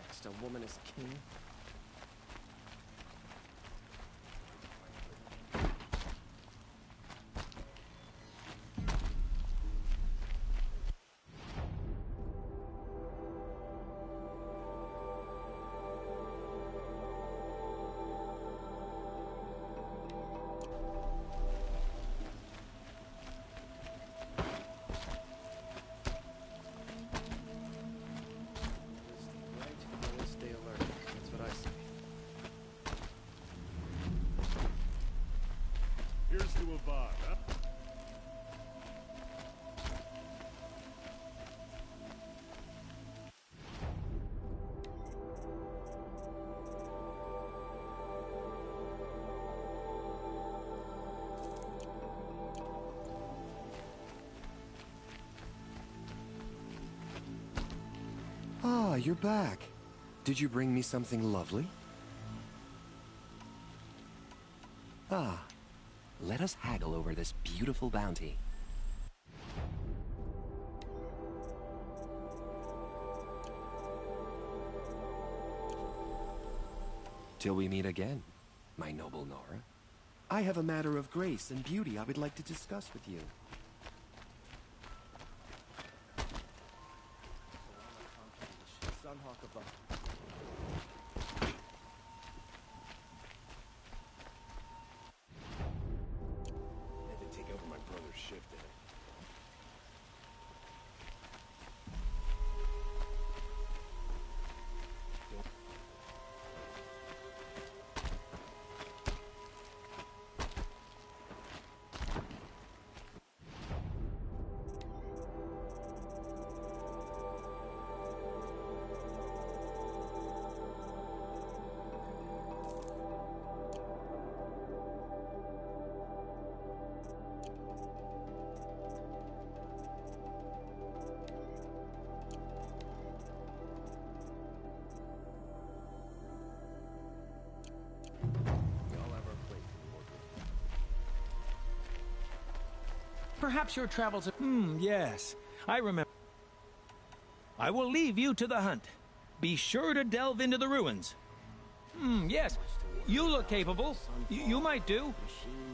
next? A woman as king? Here's to Avad, huh? Ah, you're back. Did you bring me something lovely? Ah, let us haggle over this beautiful bounty. Till we meet again, my noble Nora. I have a matter of grace and beauty I would like to discuss with you. Had to take over my brother's shift in it. Perhaps your travels... Yes. I remember. I will leave you to the hunt. Be sure to delve into the ruins. Yes. You look capable. You might do.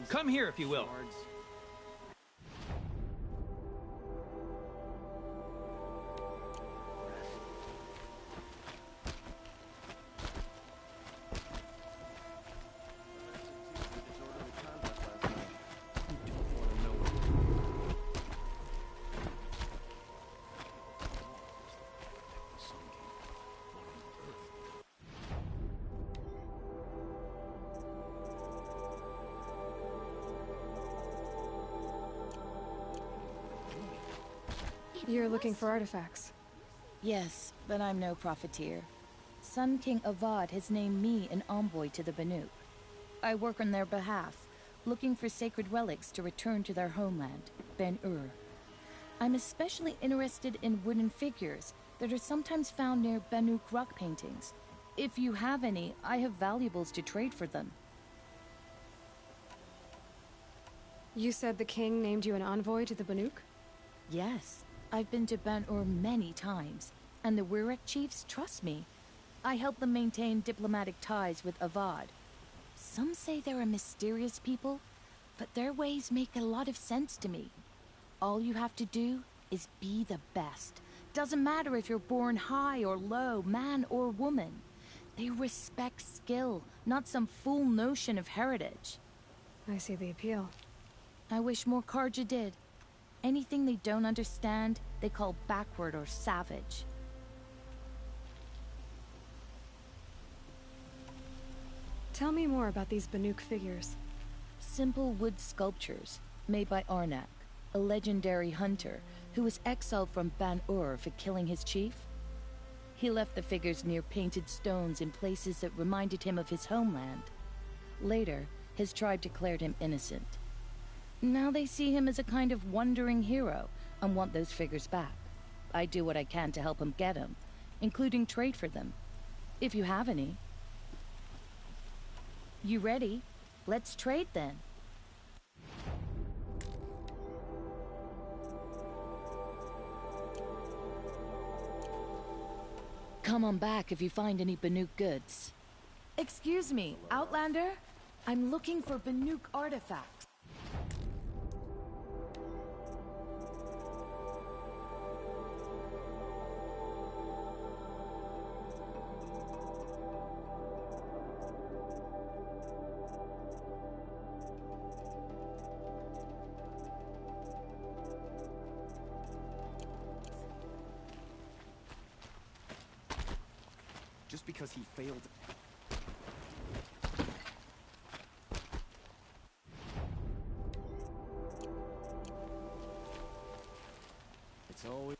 Come here if you will. You're looking for artifacts. Yes, but I'm no profiteer. Sun King Avad has named me an envoy to the Banuk. I work on their behalf, looking for sacred relics to return to their homeland, Ben-Ur. I'm especially interested in wooden figures that are sometimes found near Banuk rock paintings. If you have any, I have valuables to trade for them. You said the king named you an envoy to the Banuk? Yes, I've been to Ben-Ur many times, and the Wirek chiefs trust me. I help them maintain diplomatic ties with Avad. Some say they're a mysterious people, but their ways make a lot of sense to me. All you have to do is be the best. Doesn't matter if you're born high or low, man or woman. They respect skill, not some fool notion of heritage. I see the appeal. I wish more Carja did. Anything they don't understand, they call backward or savage. Tell me more about these Banuk figures. Simple wood sculptures made by Arnak, a legendary hunter who was exiled from Ban-Ur for killing his chief. He left the figures near painted stones in places that reminded him of his homeland. Later, his tribe declared him innocent. Now they see him as a kind of wandering hero and want those figures back. I do what I can to help him get them, including trade for them, if you have any. You ready? Let's trade then. Come on back if you find any Banuk goods. Excuse me, Outlander? I'm looking for Banuk artifacts. Just because he failed... It's always...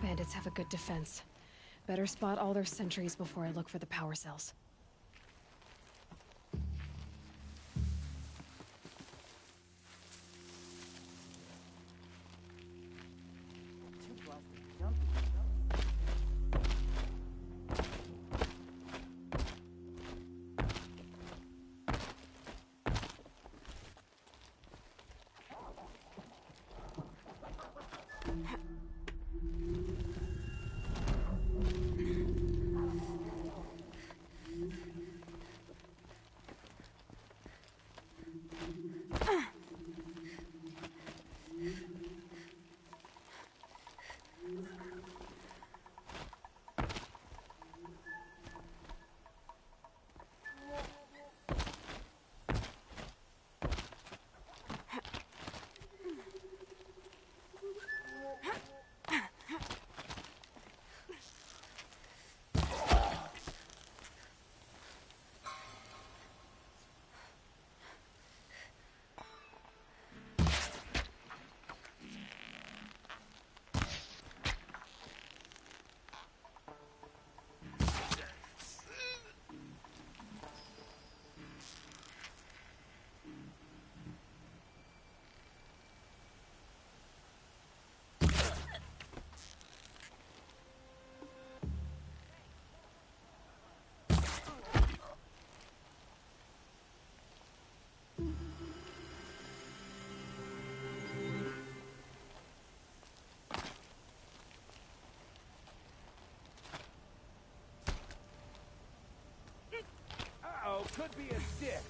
Bandits have a good defense. Better spot all their sentries before I look for the power cells. Uh-oh, could be a stick.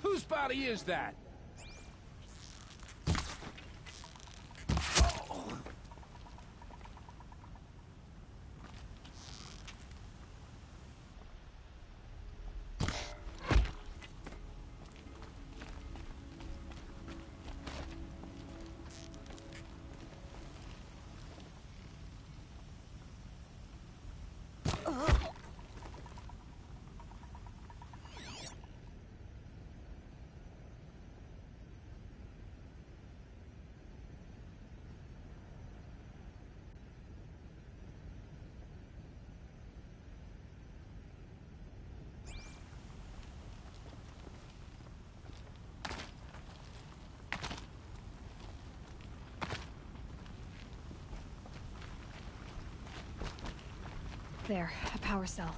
Whose body is that? There, a power cell.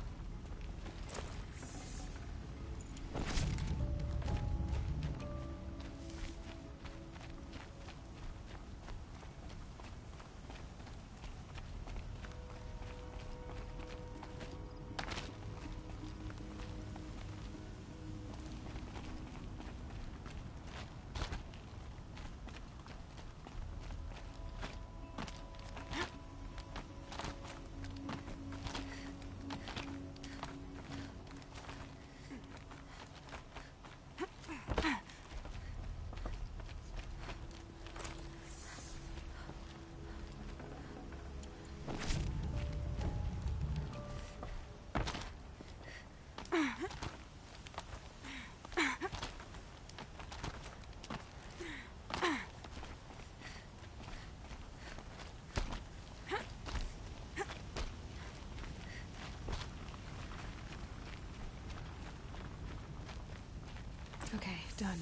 Okay, done.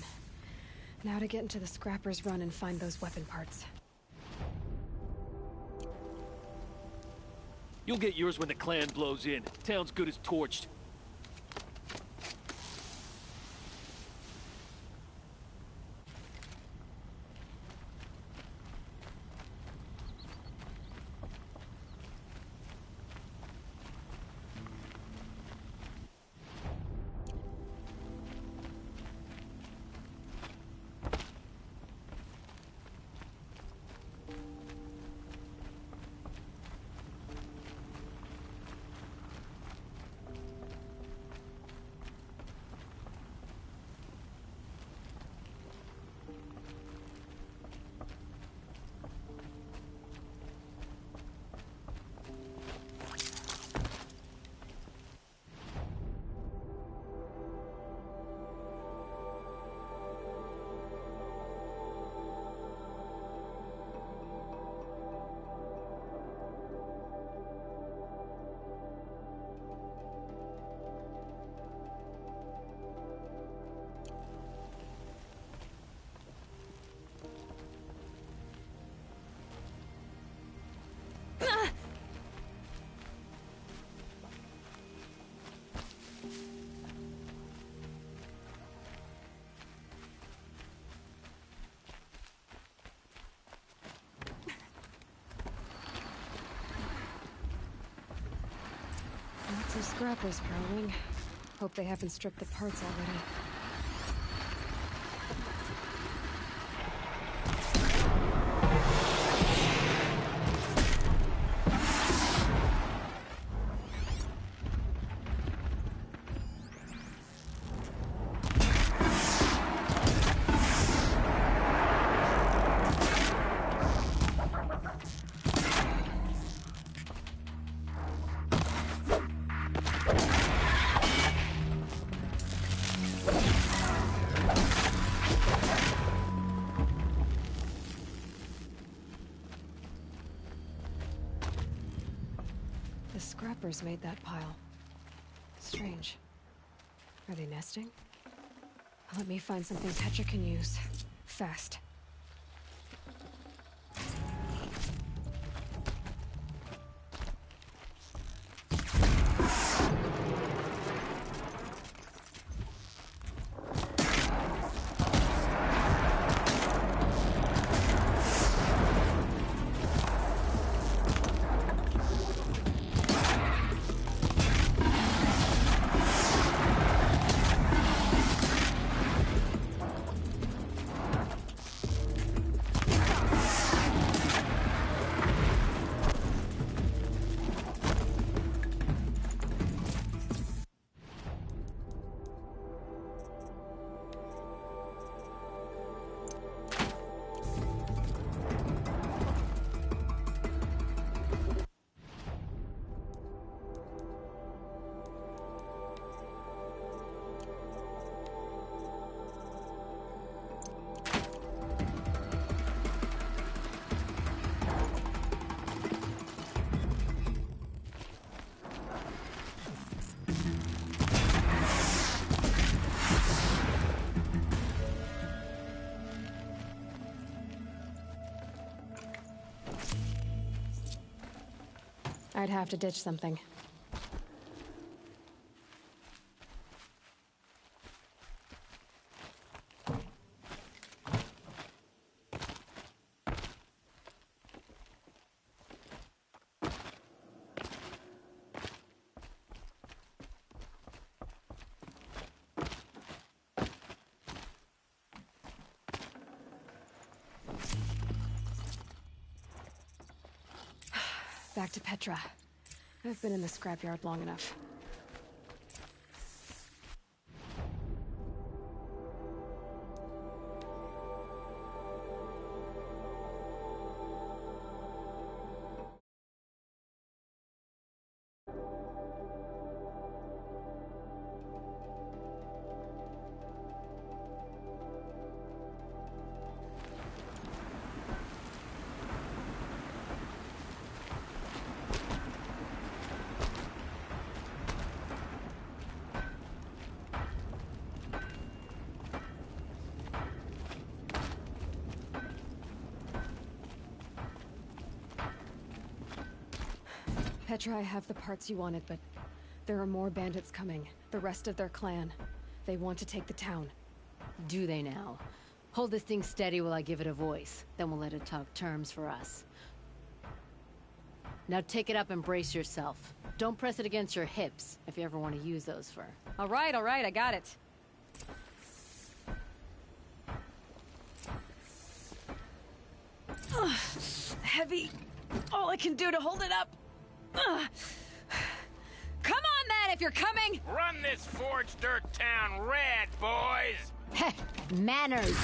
Now to get into the Scrapper's Run and find those weapon parts. You'll get yours when the clan blows in. Town's good as torched. Lots of scrappers prowling. Hope they haven't stripped the parts already. The scrappers made that pile. Strange. Are they nesting? Let me find something Petra can use. Fast. I'd have to ditch something. Back to Petra. I've been in the scrapyard long enough. Petra, I have the parts you wanted, but there are more bandits coming. The rest of their clan. They want to take the town. Do they now? Hold this thing steady while I give it a voice. Then we'll let it talk terms for us. Now take it up and brace yourself. Don't press it against your hips, if you ever want to use those for... All right, I got it. Heavy. All I can do to hold it up. Come on, then, if you're coming! Run this forged dirt town red, boys! Heh, manners!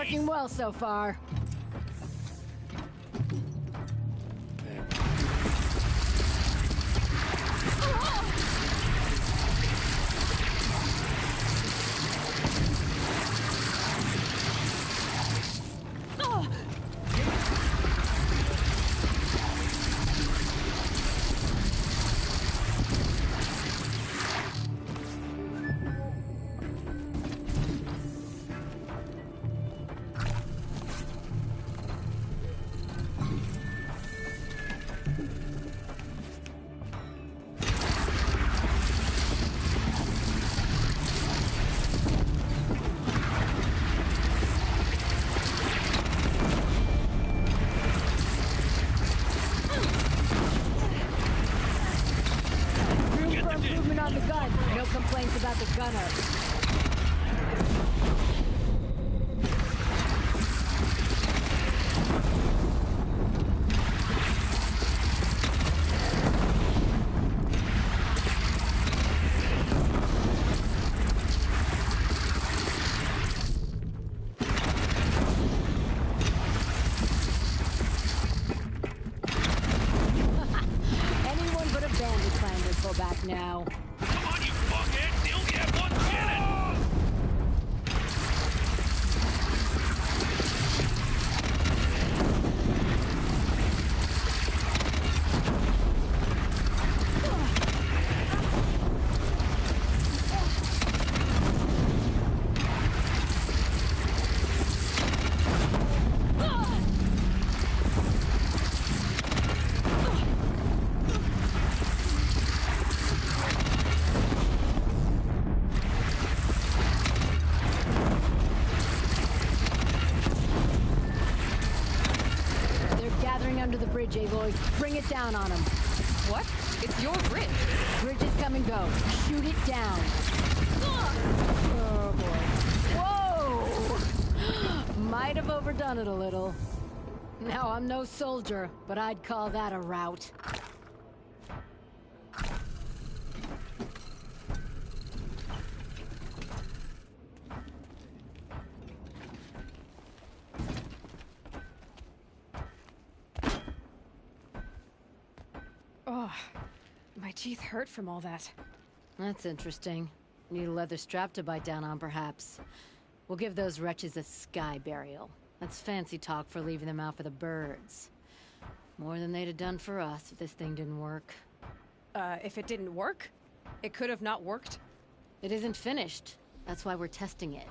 Working well so far. No complaints about the gunner. Anyone but a bandit clan would pull back now. Come on, you fuckhead! You only have one cannon! Under the bridge, Aloy. Bring it down on them. What? It's your bridge. Bridges come and go. Shoot it down. Oh, boy. Whoa! Might have overdone it a little. Now, I'm no soldier, but I'd call that a rout. Oh, my teeth hurt from all that. That's interesting. Need a leather strap to bite down on, perhaps. We'll give those wretches a sky burial. That's fancy talk for leaving them out for the birds. More than they'd have done for us if this thing didn't work. If it didn't work? It could have not worked? It isn't finished. That's why we're testing it.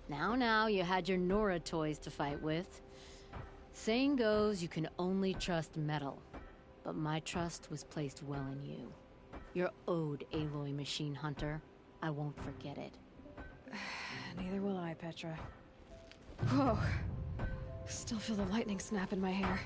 Now, you had your Nora toys to fight with. Saying goes, you can only trust metal. But my trust was placed well in you. You're owed, Aloy Machine Hunter. I won't forget it. Neither will I, Petra. Whoa. Still feel the lightning snap in my hair.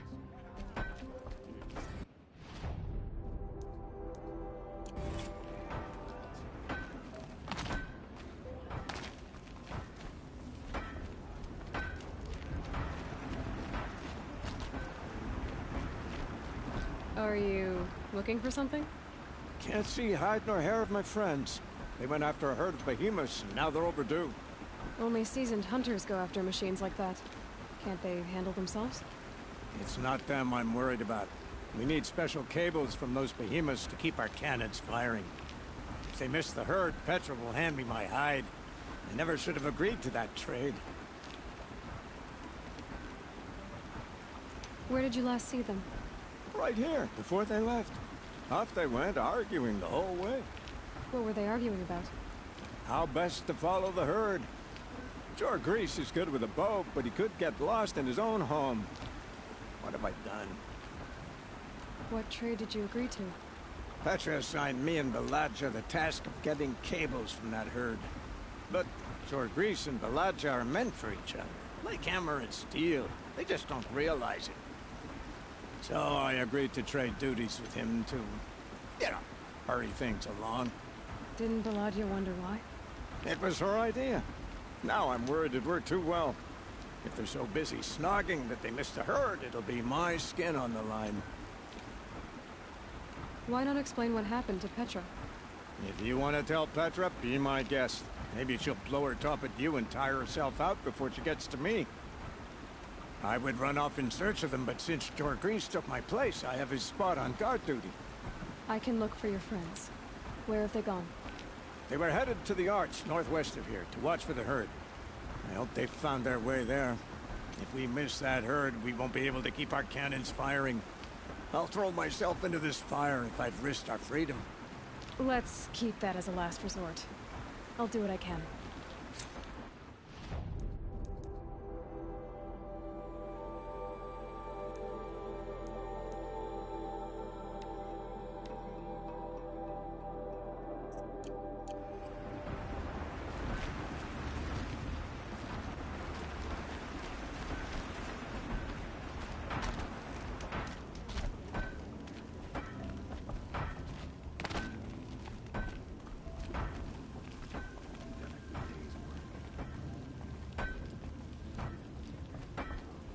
Are you looking for something? Can't see hide nor hair of my friends. They went after a herd of behemoths, and now they're overdue. Only seasoned hunters go after machines like that. Can't they handle themselves? It's not them I'm worried about. We need special cables from those behemoths to keep our cannons firing. If they miss the herd, Petra will hand me my hide. I never should have agreed to that trade. Where did you last see them? Right here, before they left. Off they went, arguing the whole way. What were they arguing about? How best to follow the herd. Sure, Grease is good with a bow, but he could get lost in his own home. What have I done? What trade did you agree to? Petra assigned me and Baladja the task of getting cables from that herd. But sure, Grease and Baladja are meant for each other. Like hammer and steel. They just don't realize it. So I agreed to trade duties with him to, hurry things along. Didn't Baladja wonder why? It was her idea. Now I'm worried it worked too well. If they're so busy snogging that they miss the herd, it'll be my skin on the line. Why not explain what happened to Petra? If you want to tell Petra, be my guest. Maybe she'll blow her top at you and tire herself out before she gets to me. I would run off in search of them, but since Jorgrease took my place, I have his spot on guard duty. I can look for your friends. Where have they gone? They were headed to the Arch, northwest of here, to watch for the herd. I hope they found their way there. If we miss that herd, we won't be able to keep our cannons firing. I'll throw myself into this fire if I've risked our freedom. Let's keep that as a last resort. I'll do what I can.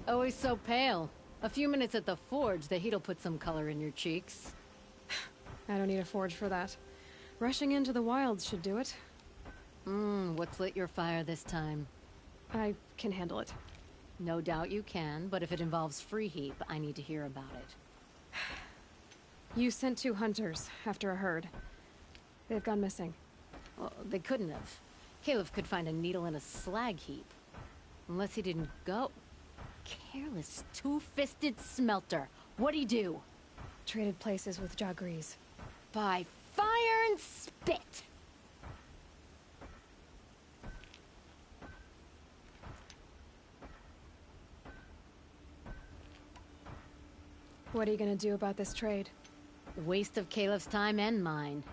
Always so pale. A few minutes at the forge, the heat'll put some color in your cheeks. I don't need a forge for that. Rushing into the wilds should do it. What's lit your fire this time? I can handle it. No doubt you can, but if it involves free heap, I need to hear about it. You sent 2 hunters after a herd. They've gone missing. Well, they couldn't have. Caliph could find a needle in a slag heap. Unless he didn't go. Careless, two-fisted smelter. What'd he do? Traded places with Jorgrease. By fire and spit! What are you gonna do about this trade? Waste of Caliph's time and mine.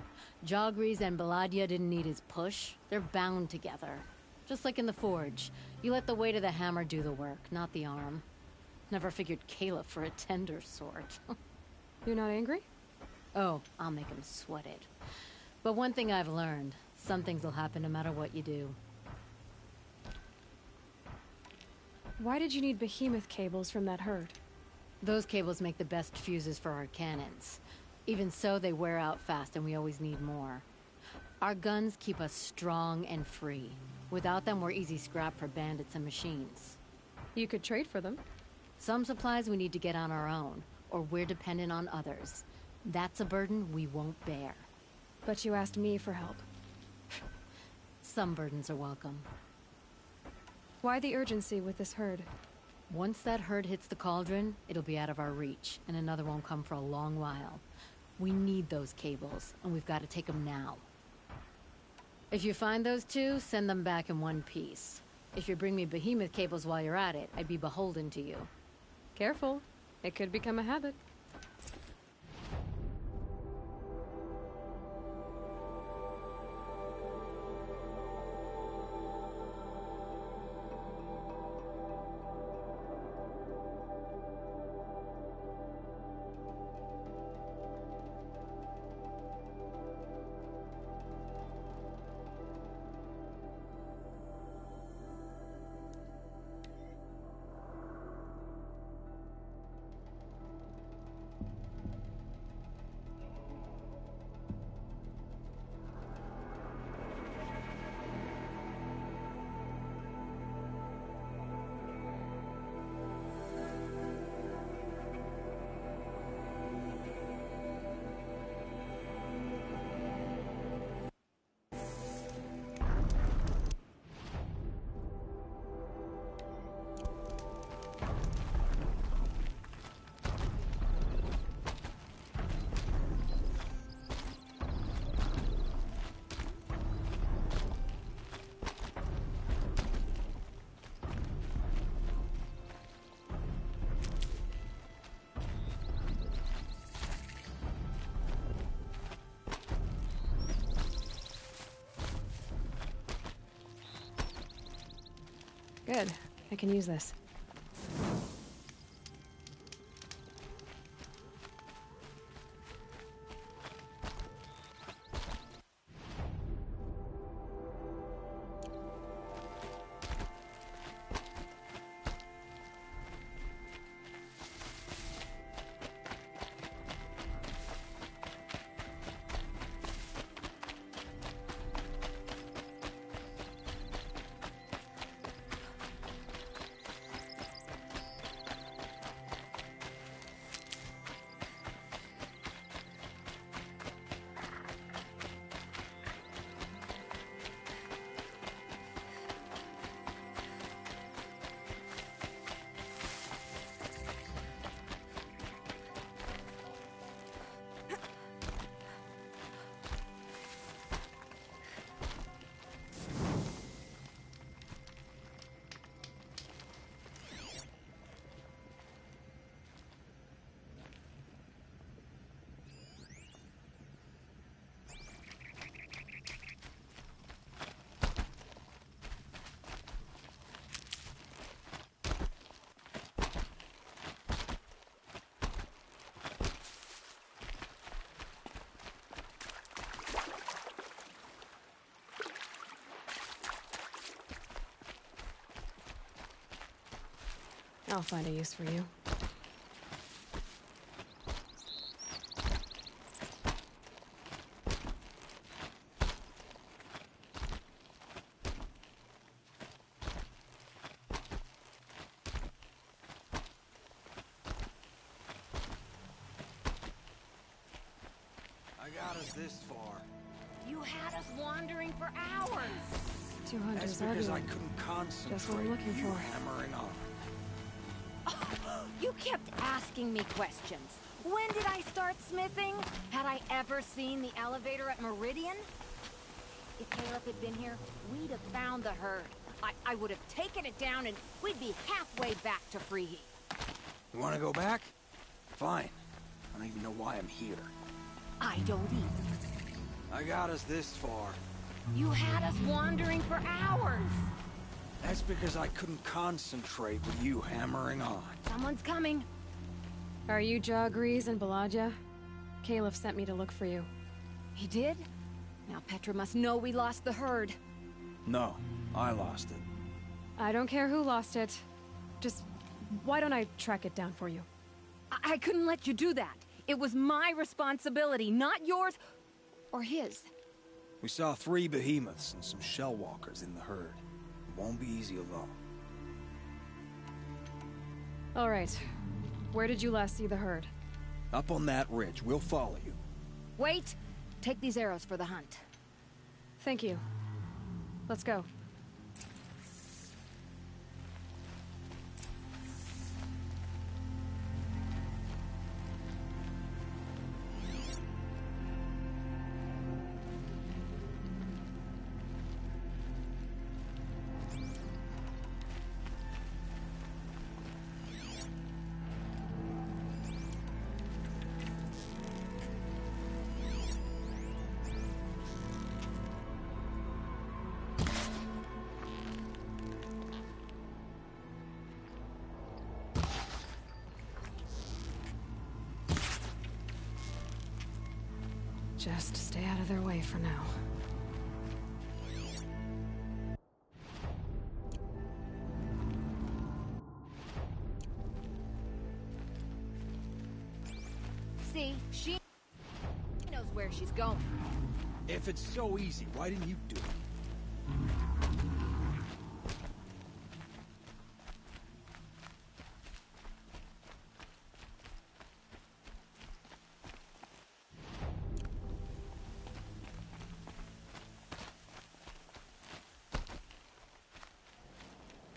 Jorgrease and Baladia didn't need his push. They're bound together. Just like in the forge. You let the weight of the hammer do the work, not the arm. Never figured Caliph for a tender sort. You're not angry? Oh, I'll make him sweat it. But one thing I've learned, some things will happen no matter what you do. Why did you need behemoth cables from that herd? Those cables make the best fuses for our cannons. Even so, they wear out fast and we always need more. Our guns keep us strong and free. Without them, we're easy scrap for bandits and machines. You could trade for them. Some supplies we need to get on our own, or we're dependent on others. That's a burden we won't bear. But you asked me for help. Some burdens are welcome. Why the urgency with this herd? Once that herd hits the cauldron, it'll be out of our reach, and another won't come for a long while. We need those cables, and we've got to take them now. If you find those 2, send them back in one piece. If you bring me behemoth cables while you're at it, I'd be beholden to you. Careful. It could become a habit. Good. I can use this. I'll find a use for you. I got us this far. You had us wandering for hours. Two hunters That's because I arguing. couldn't concentrate. Just what I'm looking with you for. hammering on. You kept asking me questions. When did I start smithing? Had I ever seen the elevator at Meridian? If Caleb had been here, we'd have found the herd. I would have taken it down and we'd be halfway back to Freeheat. You want to go back? Fine. I don't even know why I'm here. I don't either. I got us this far. You had us wandering for hours. That's because I couldn't concentrate with you hammering on. Someone's coming. Are you Jaw Grease and Balaja? Caleb sent me to look for you. He did? Now Petra must know we lost the herd. No, I lost it. I don't care who lost it. Just, why don't I track it down for you? I couldn't let you do that. It was my responsibility, not yours or his. We saw 3 behemoths and some shell walkers in the herd. It won't be easy alone. All right. Where did you last see the herd? Up on that ridge. We'll follow you. Wait! Take these arrows for the hunt. Thank you. Let's go. Just stay out of their way for now. See, she knows where she's going. If it's so easy, why didn't you do it?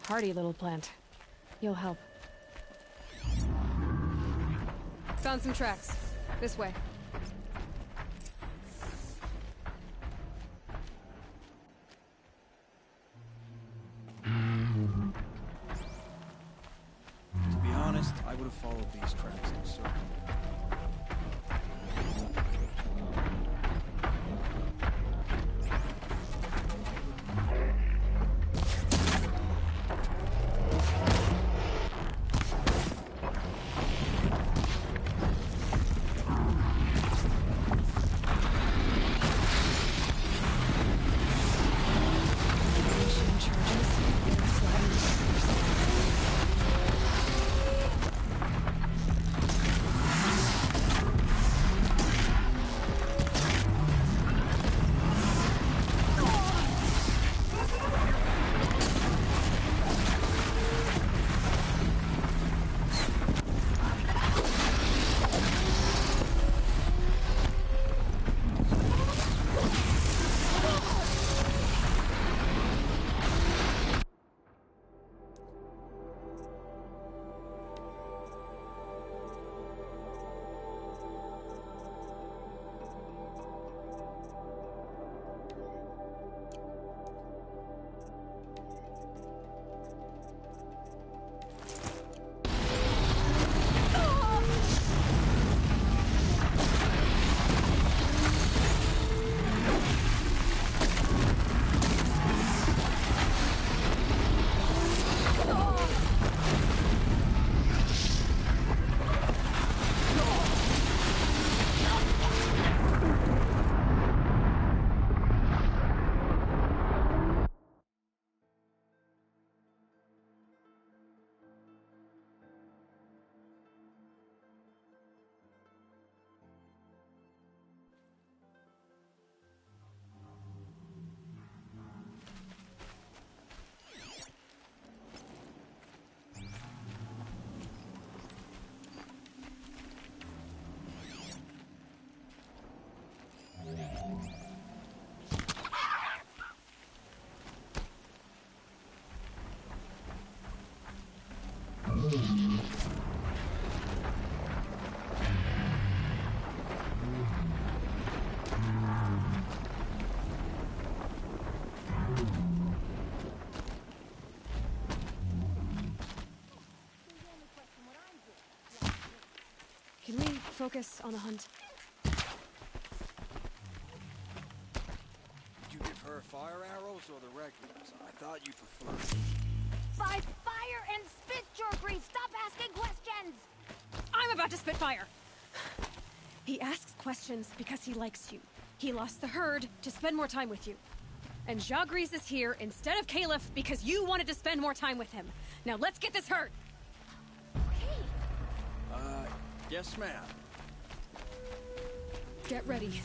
Hardy little plant. You'll help. Found some tracks. This way. To be honest, I would have followed these tracks in a circle. focus on the hunt. Did you give her fire arrows or the regulars? I thought you preferred. By fire and spit, Jorgrease! Stop asking questions! I'm about to spit fire! He asks questions because he likes you. He lost the herd to spend more time with you. And Jorgrease is here instead of Caliph because you wanted to spend more time with him. Now let's get this herd! Yes, ma'am. Get ready.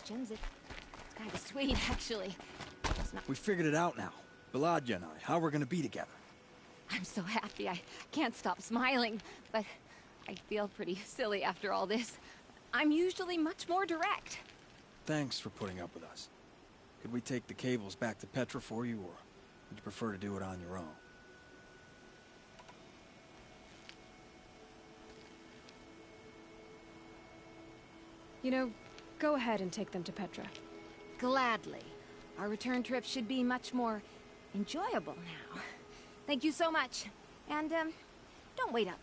questions. It's kind of sweet, actually. It's not... We figured it out now. Balaja and I, how we're gonna be together. I'm so happy. I can't stop smiling, but I feel pretty silly after all this. I'm usually much more direct. Thanks for putting up with us. Could we take the cables back to Petra for you, or would you prefer to do it on your own? You know, go ahead and take them to Petra. Gladly. Our return trip should be much more enjoyable now. Thank you so much. And, don't wait up.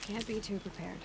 Can't be too prepared.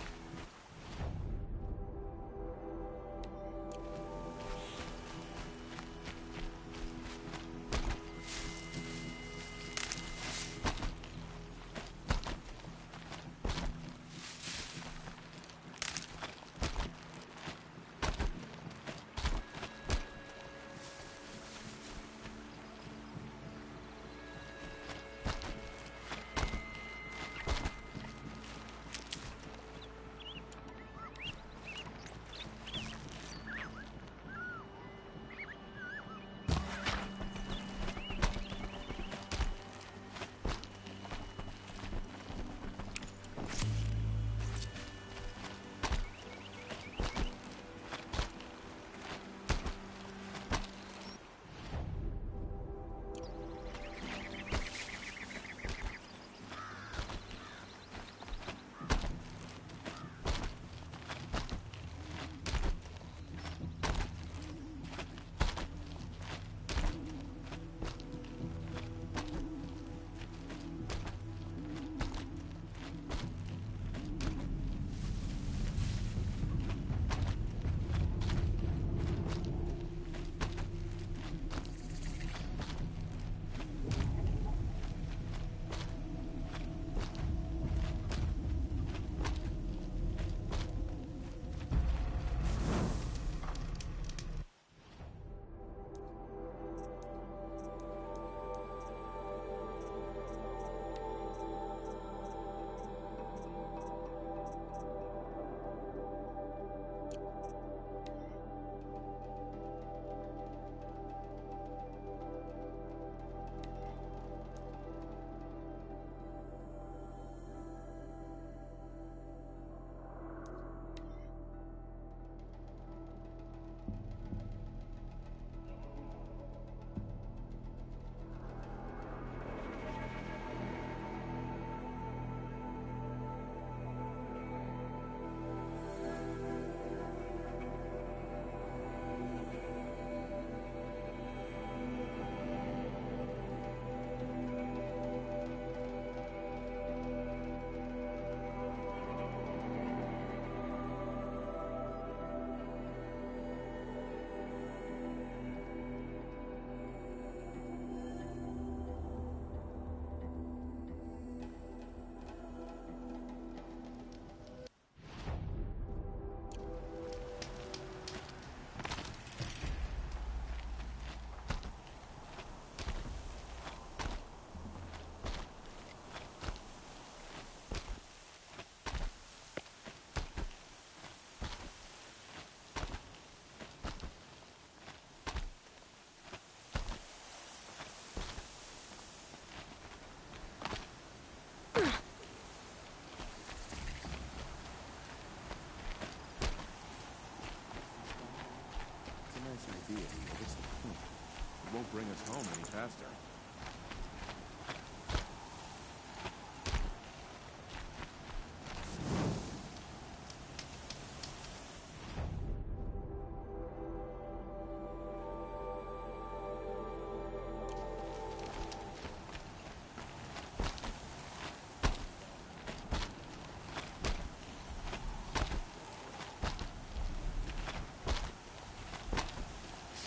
home any faster.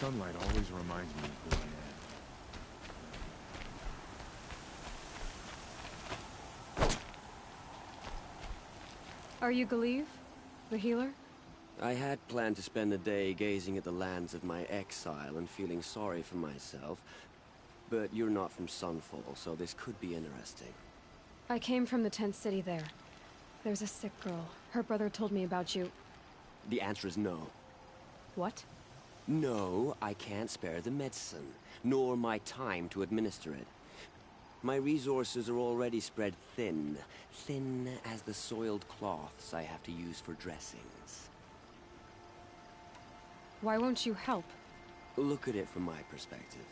Sunlight always reminds me of who I am. Are you Galeev? The healer? I had planned to spend the day gazing at the lands of my exile and feeling sorry for myself, but you're not from Sunfall, so this could be interesting. I came from the tent city there. There's a sick girl. Her brother told me about you. The answer is no. What? No, I can't spare the medicine, nor my time to administer it. My resources are already spread thin, thin as the soiled cloths I have to use for dressings. Why won't you help? Look at it from my perspective.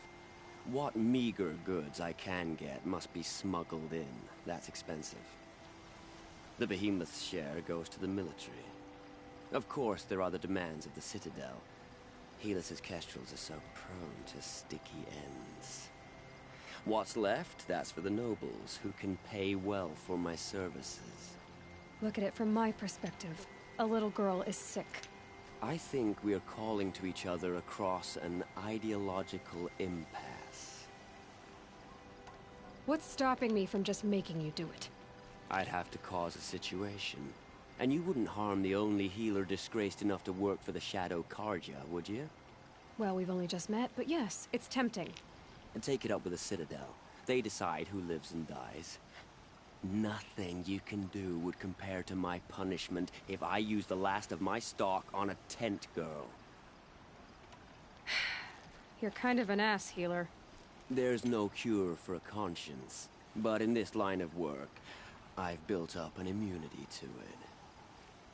What meager goods I can get must be smuggled in. That's expensive. The behemoth's share goes to the military. Of course, there are the demands of the Citadel. Helis's kestrels are so prone to sticky ends. What's left, that's for the nobles, who can pay well for my services. Look at it from my perspective. A little girl is sick. I think we are calling to each other across an ideological impasse. What's stopping me from just making you do it? I'd have to cause a situation. And you wouldn't harm the only healer disgraced enough to work for the Shadow Carja, would you? Well, we've only just met, but yes, it's tempting. And take it up with the Citadel. They decide who lives and dies. Nothing you can do would compare to my punishment if I use the last of my stock on a tent girl. You're kind of an ass, healer. There's no cure for a conscience. But in this line of work, I've built up an immunity to it.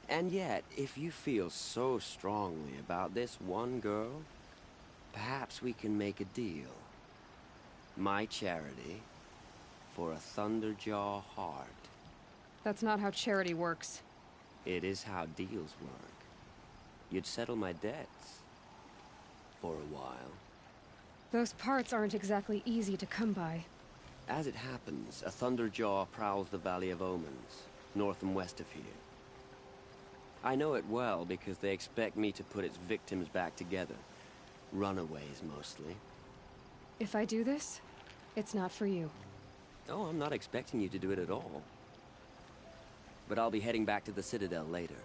And yet, if you feel so strongly about this one girl, perhaps we can make a deal. My charity for a Thunderjaw heart. That's not how charity works. It is how deals work. You'd settle my debts. For a while. Those parts aren't exactly easy to come by. As it happens, a Thunderjaw prowls the Valley of Omens, north and west of here. I know it well because they expect me to put its victims back together. Runaways, mostly. If I do this, it's not for you. Oh, I'm not expecting you to do it at all. But I'll be heading back to the Citadel later.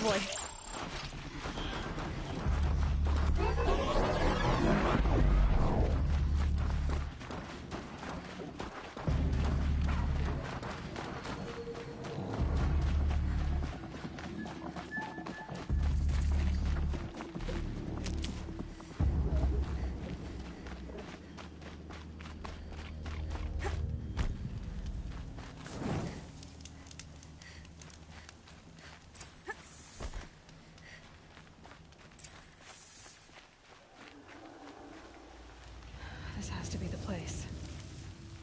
Oh boy. This has to be the place.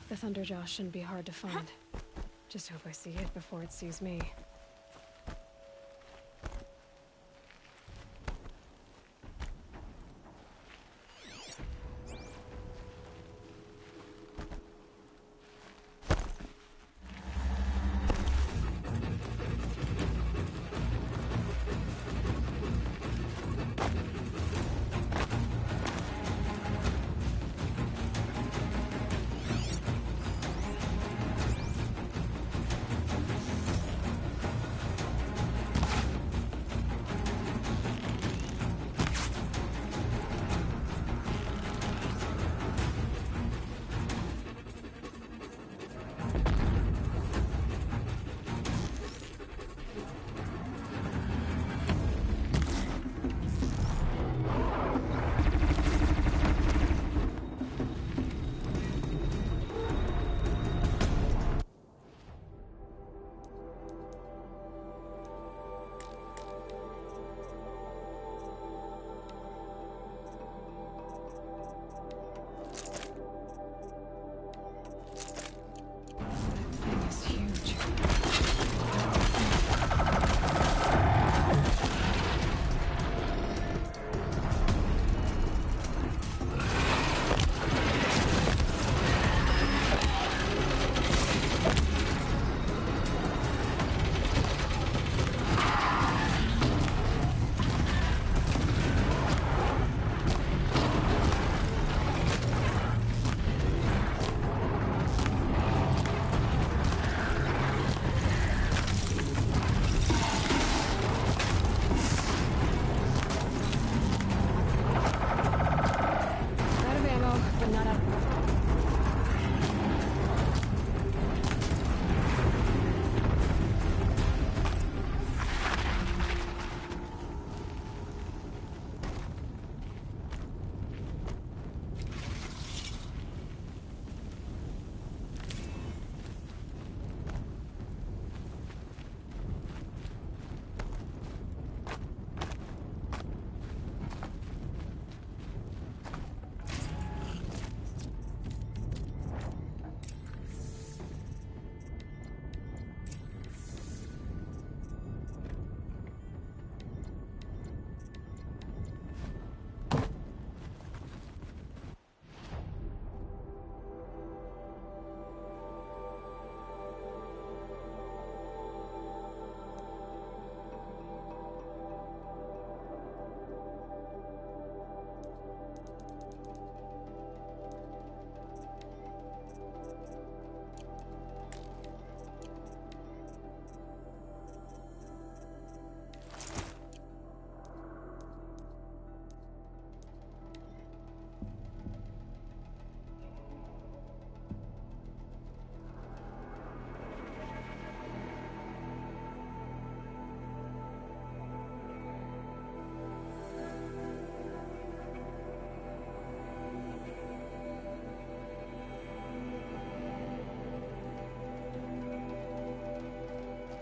The Thunderjaw shouldn't be hard to find. Just hope I see it before it sees me.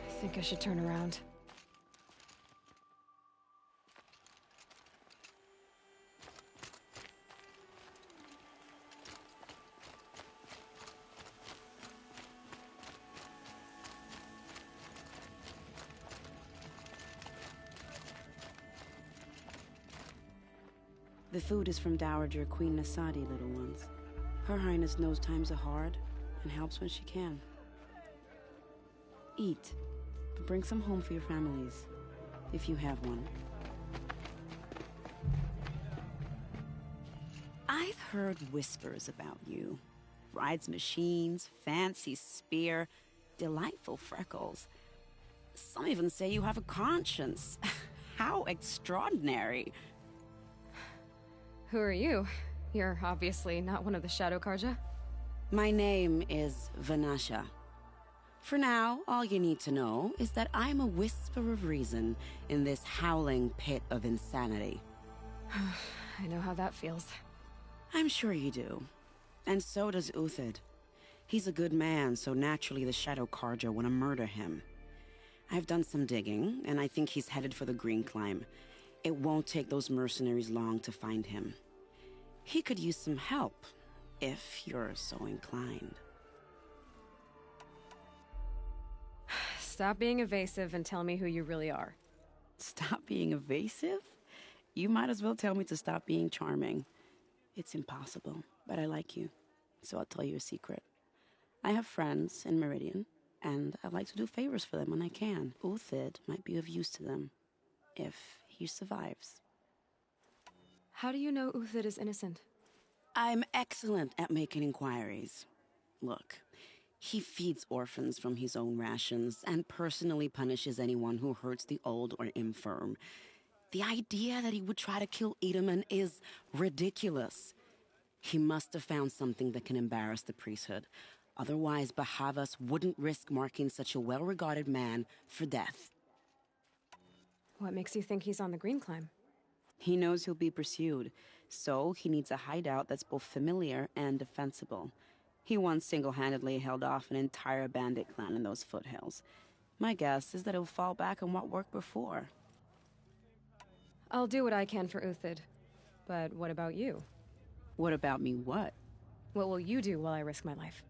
I think I should turn around. The food is from Dowager Queen Nasadi, little ones. Her Highness knows times are hard and helps when she can. Eat, but bring some home for your families, if you have one. I've heard whispers about you. Rides machines, fancy spear, delightful freckles. Some even say you have a conscience. How extraordinary. Who are you? You're obviously not one of the Shadow Karja. My name is Vanasha. For now, all you need to know is that I'm a whisper of reason in this howling pit of insanity. I know how that feels. I'm sure you do. And so does Uthid. He's a good man, so naturally the Shadow Karja want to murder him. I've done some digging, and I think he's headed for the Green Climb. It won't take those mercenaries long to find him. He could use some help, if you're so inclined. Stop being evasive and tell me who you really are. Stop being evasive? You might as well tell me to stop being charming. It's impossible, but I like you, so I'll tell you a secret. I have friends in Meridian, and I like to do favors for them when I can. Uthid might be of use to them, if he survives. How do you know Uthid is innocent? I'm excellent at making inquiries. Look, he feeds orphans from his own rations and personally punishes anyone who hurts the old or infirm. The idea that he would try to kill Edelman is ridiculous. He must have found something that can embarrass the priesthood. Otherwise, Bahavas wouldn't risk marking such a well-regarded man for death. What makes you think he's on the Green Climb? He knows he'll be pursued, so he needs a hideout that's both familiar and defensible. He once single-handedly held off an entire bandit clan in those foothills. My guess is that he'll fall back on what worked before. I'll do what I can for Uthid. But what about you? What about me what? What will you do while I risk my life?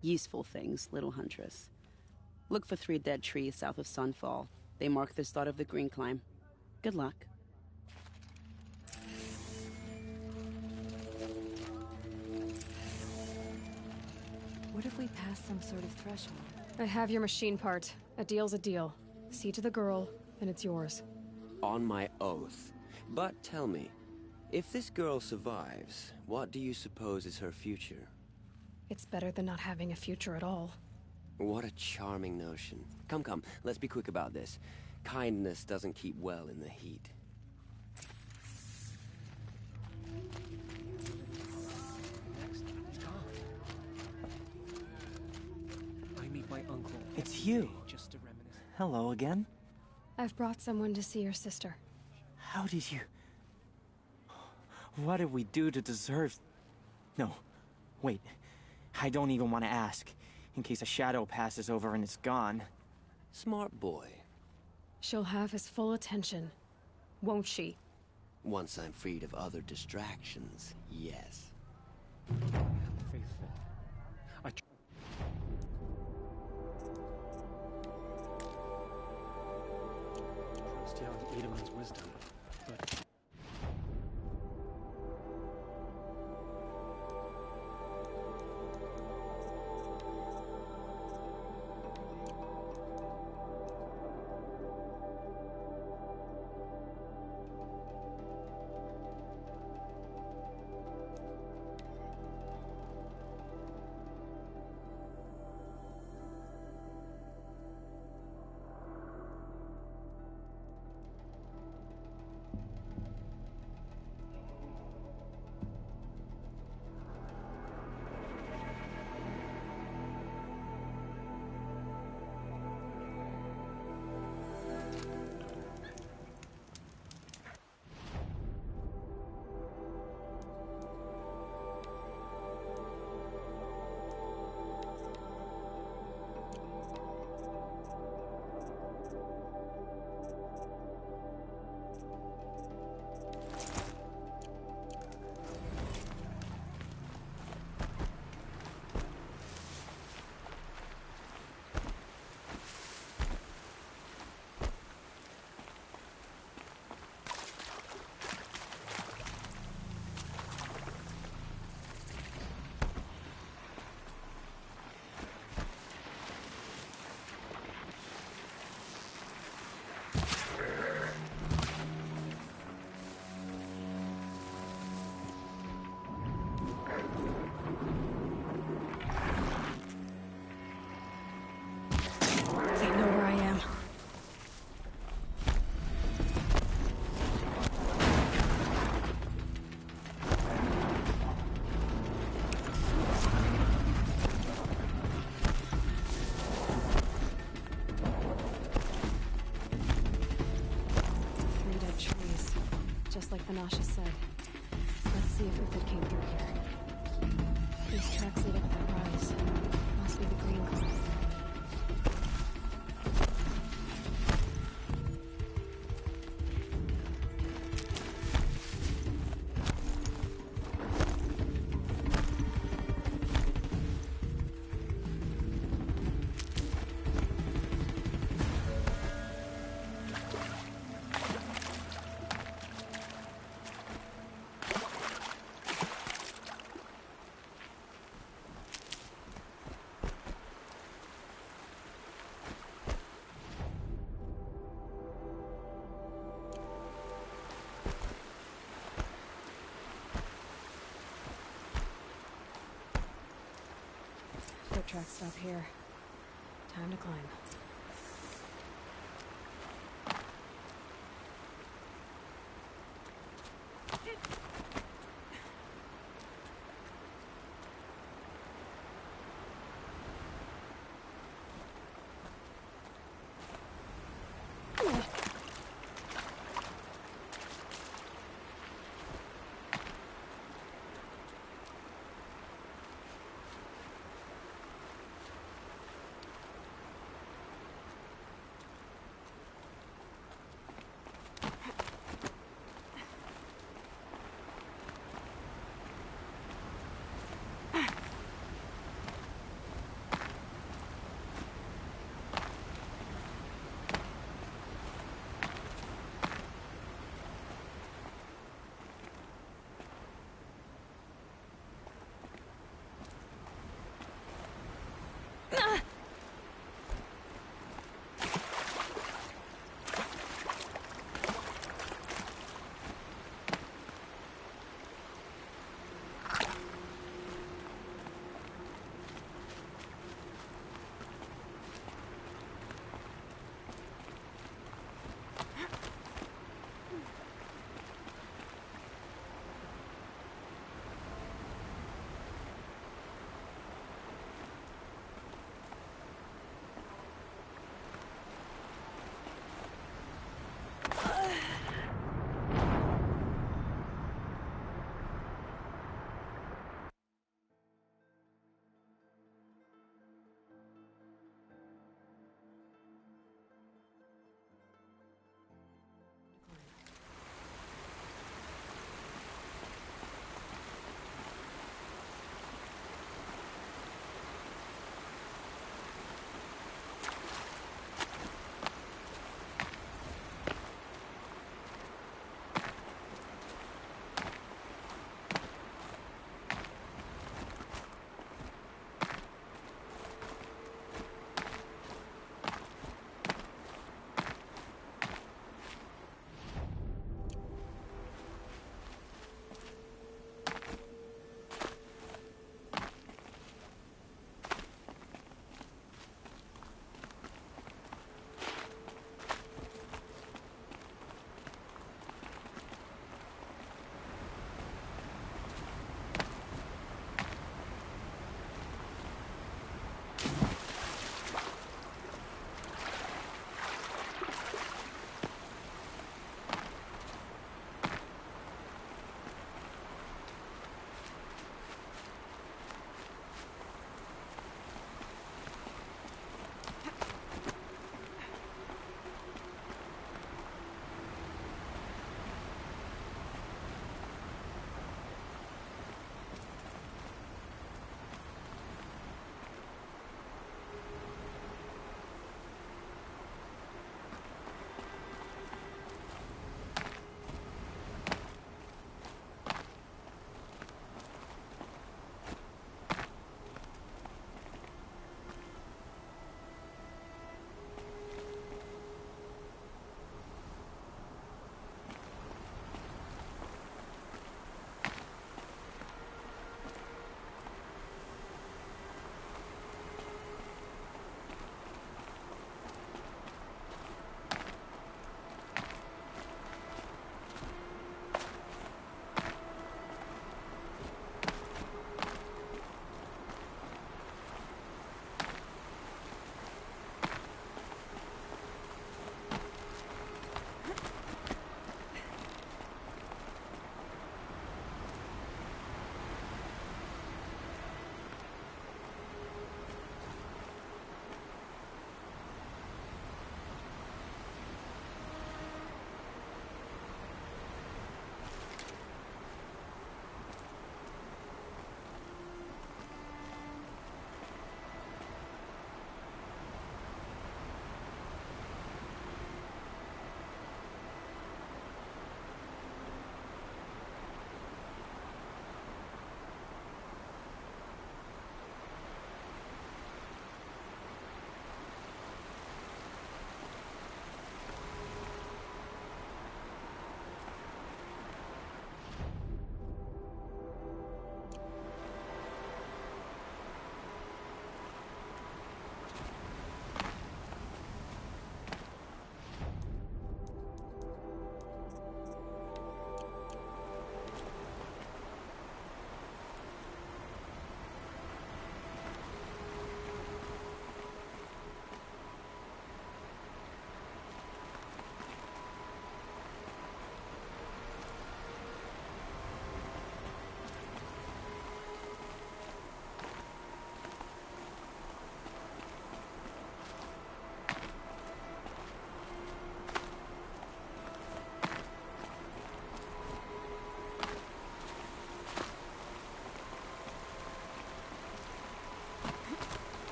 Useful things, little huntress. Look for 3 dead trees south of Sunfall. They mark the start of the Green Climb. Good luck. What if we pass some sort of threshold? I have your machine part. A deal's a deal. See to the girl, and it's yours. On my oath. But tell me, if this girl survives, what do you suppose is her future? It's better than not having a future at all. What a charming notion. Come, come, let's be quick about this. Kindness doesn't keep well in the heat. I meet my uncle. It's you. Just to reminisce. Hello again. I've brought someone to see your sister. How did you... What did we do to deserve... No, wait. I don't even want to ask, in case a shadow passes over and it's gone. Smart boy. She'll have his full attention, won't she? Once I'm freed of other distractions, yes. Faithful. I trust young Edelman's wisdom, but... Anasha said. Let's see if Uthid came through here. These tracks lead up the rise. Must be the green car. Foot tracks stop here. Time to climb.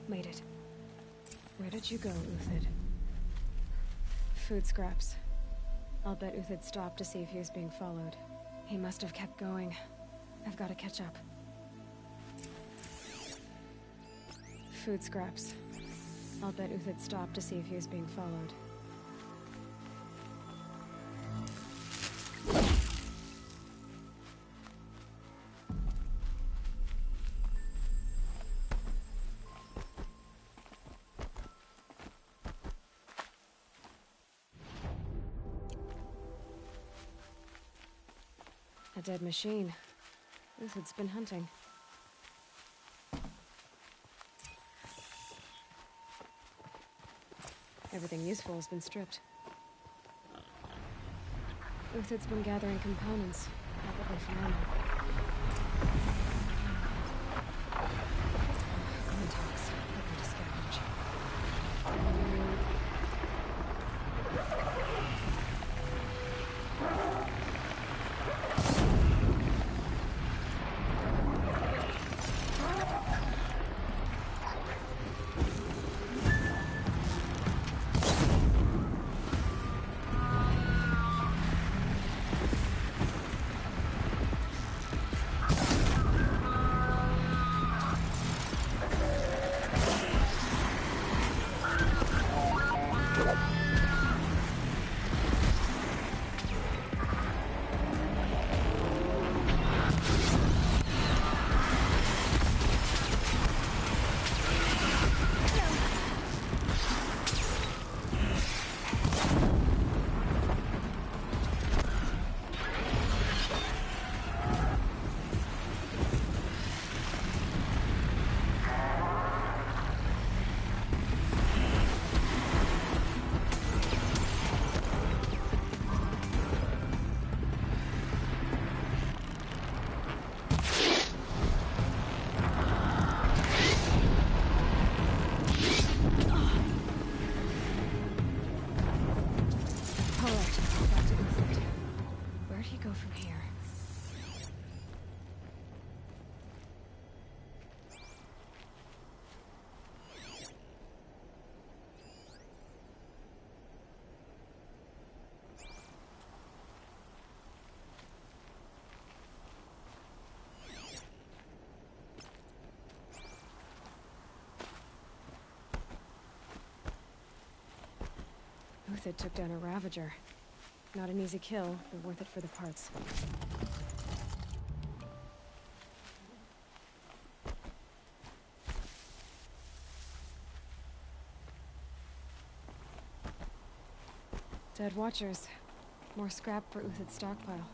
Made it. Where did you go, Uthid? Food scraps. I'll bet Uthid stopped to see if he was being followed. He must have kept going. I've got to catch up. Food scraps. I'll bet Uthid stopped to see if he was being followed. A dead machine. Uthid's been hunting. Everything useful has been stripped. Uthid's been gathering components, probably from ammo. Common-Talks. Looking to scavenge. Uthid took down a Ravager. Not an easy kill, but worth it for the parts. Dead Watchers. More scrap for Uthid's stockpile.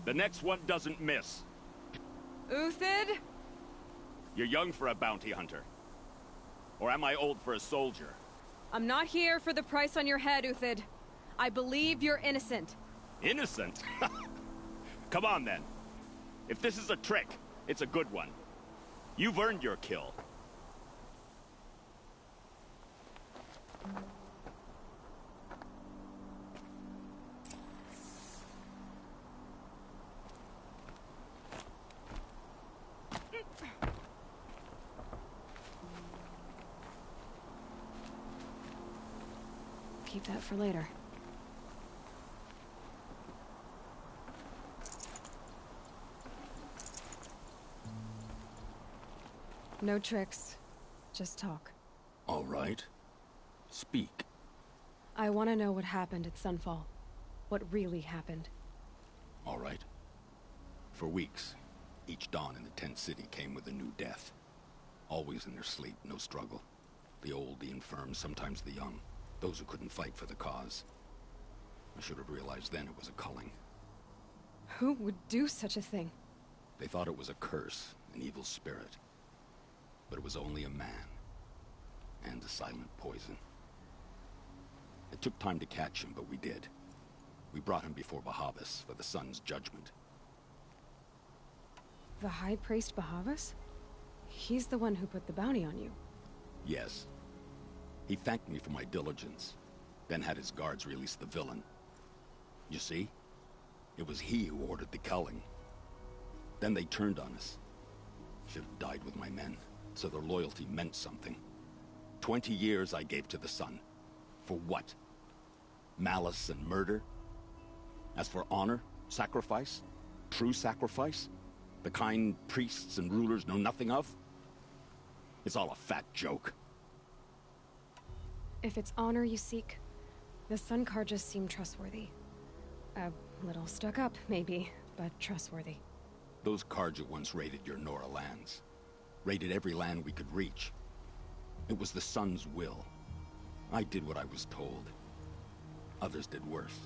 The next one doesn't miss. Uthid? You're young for a bounty hunter. Or am I old for a soldier? I'm not here for the price on your head, Uthid. I believe you're innocent. Innocent? Come on, then. If this is a trick, it's a good one. You've earned your kill. Keep that for later. No tricks. Just talk. All right. Speak. I want to know what happened at Sunfall. What really happened. All right. For weeks, each dawn in the tent city came with a new death. Always in their sleep, no struggle. The old, the infirm, sometimes the young. Those who couldn't fight for the cause. I should have realized then it was a culling. Who would do such a thing? They thought it was a curse, an evil spirit. But it was only a man. And a silent poison. It took time to catch him, but we did. We brought him before Bahavas for the Sun's judgment. The High Priest Bahavas? He's the one who put the bounty on you. Yes. He thanked me for my diligence, then had his guards release the villain. You see? It was he who ordered the culling. Then they turned on us. Should have died with my men, so their loyalty meant something. 20 years I gave to the Sun. For what? Malice and murder? As for honor, sacrifice, true sacrifice, the kind priests and rulers know nothing of, it's all a fat joke. If it's honor you seek, the Sun Carjas seem trustworthy. A little stuck up, maybe, but trustworthy. Those Carja once raided your Nora lands. Raided every land we could reach. It was the Sun's will. I did what I was told. Others did worse.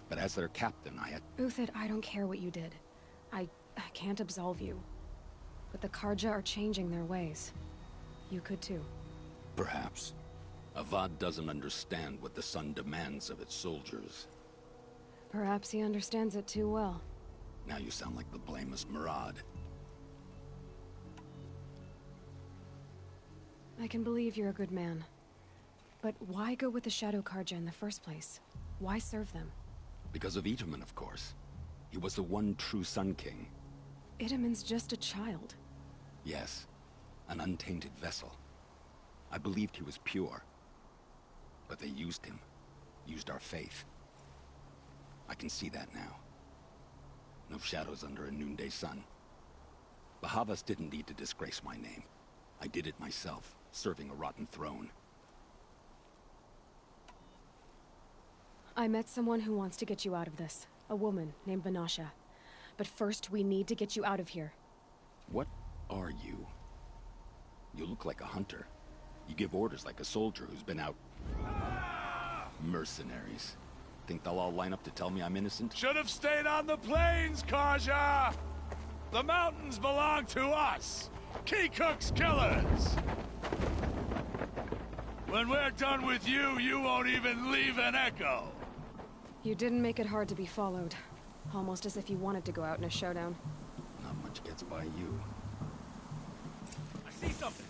But as their captain, I had... Uthid, I don't care what you did. I can't absolve you. But the Carja are changing their ways. You could too. Perhaps. Avad doesn't understand what the Sun demands of its soldiers. Perhaps he understands it too well. Now you sound like the blameless Murad. I can believe you're a good man. But why go with the Shadow Carja in the first place? Why serve them? Because of Itamen, of course. He was the one true Sun King. Itamen's just a child. Yes, an untainted vessel. I believed he was pure. But they used him. Used our faith. I can see that now. No shadows under a noonday sun. Bahavas didn't need to disgrace my name. I did it myself, serving a rotten throne. I met someone who wants to get you out of this. A woman named Vanasha. But first, we need to get you out of here. What are you? You look like a hunter. You give orders like a soldier who's been out... Mercenaries. Think they'll all line up to tell me I'm innocent? Should have stayed on the plains, Carja! The mountains belong to us! Keekook's killers! When we're done with you, you won't even leave an echo! You didn't make it hard to be followed. Almost as if you wanted to go out in a showdown. Not much gets by you. I see something!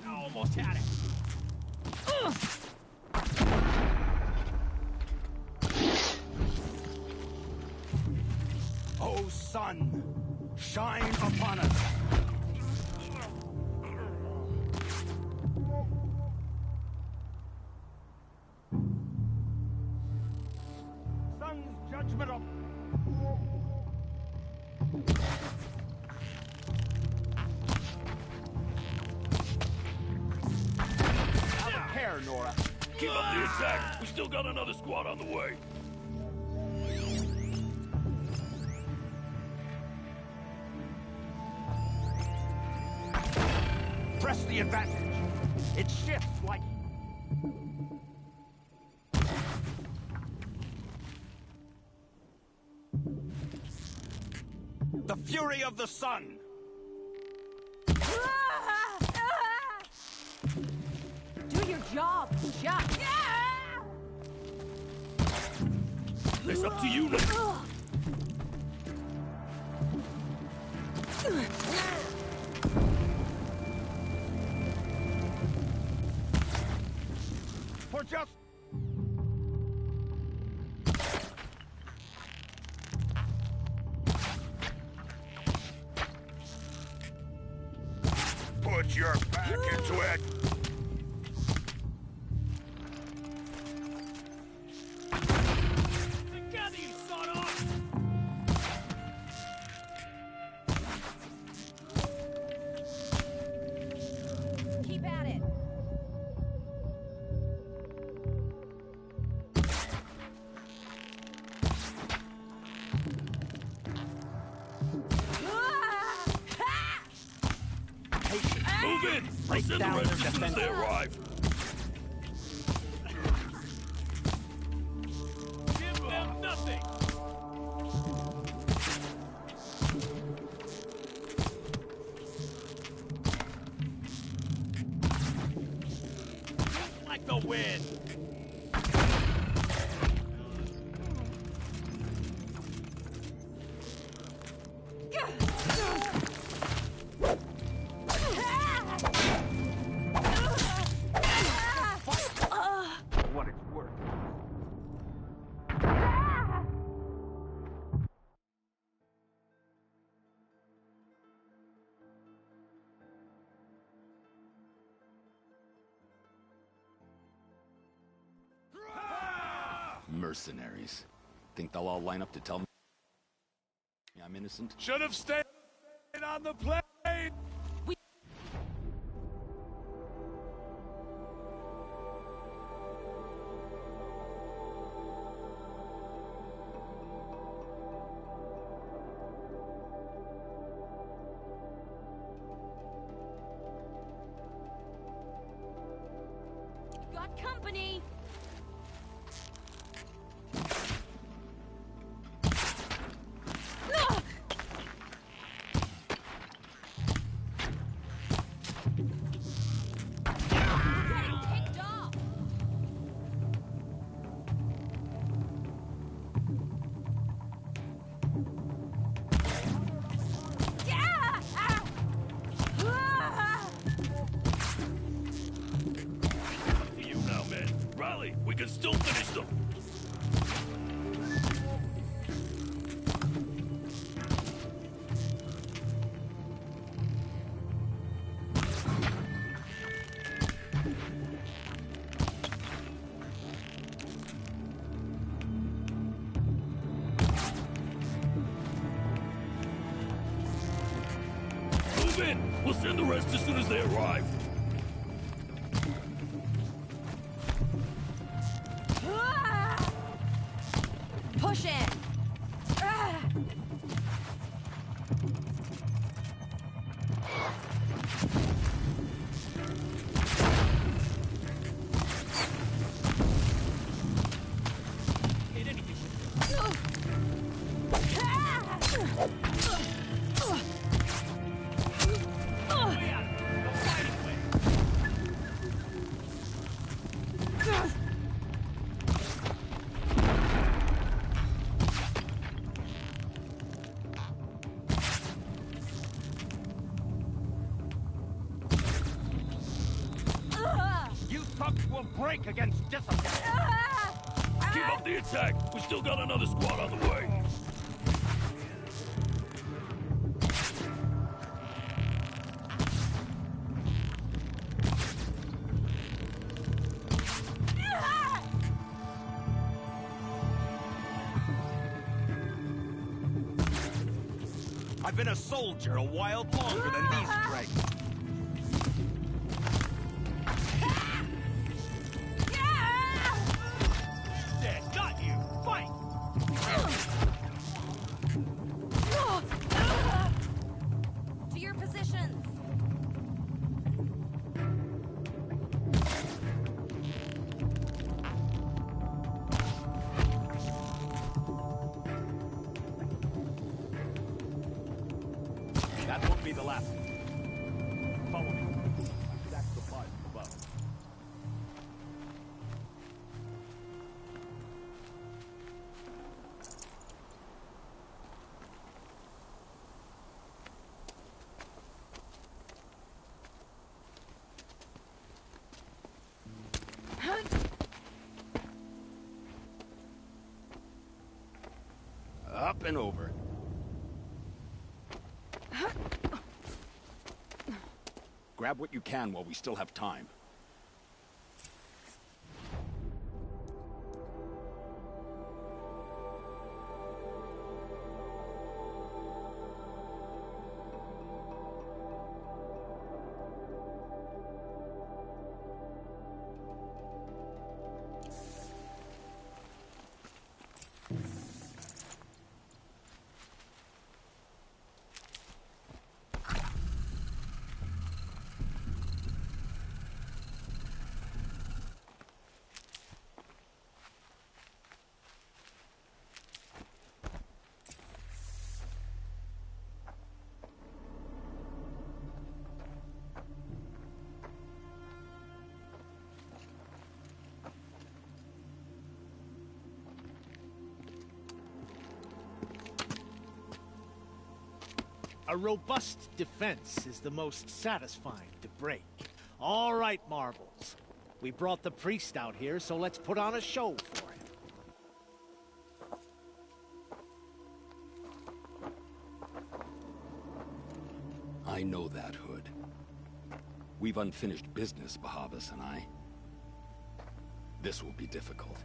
Almost had it. O sun, shine upon us. Sun's judgment of... Nora. Keep up the attack. We still got another squad on the way. Press the advantage. It shifts like... The fury of the sun. Do your job, Jack. It's up to you now. For just... Put your back into it. Together, you son of! Move in! I'll send the rest as soon as they arrive. Give them nothing! Like the wind! What it's worth. Mercenaries. Think they'll all line up to tell me I'm innocent? Should have stayed on the plane! Got company! Getting kicked off! Yeah! To you now, men. Rally! We can still finish them! Move in! We'll send the rest as soon as they arrive. Push in! You thugs will break against discipline. Keep up the attack! We still got another squad on the way! I've been a soldier a while longer than these dregs. Dead, not you! Fight! To your positions! That won't be the last. Follow me. Stack supplies above. Up and over. Grab what you can while we still have time. A robust defense is the most satisfying to break. All right, Marbles. We brought the priest out here, so let's put on a show for him. I know that, Hood. We've unfinished business, Bahavas and I. This will be difficult.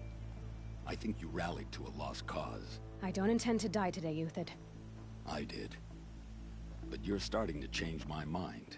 I think you rallied to a lost cause. I don't intend to die today, Euthyd. I did. But you're starting to change my mind.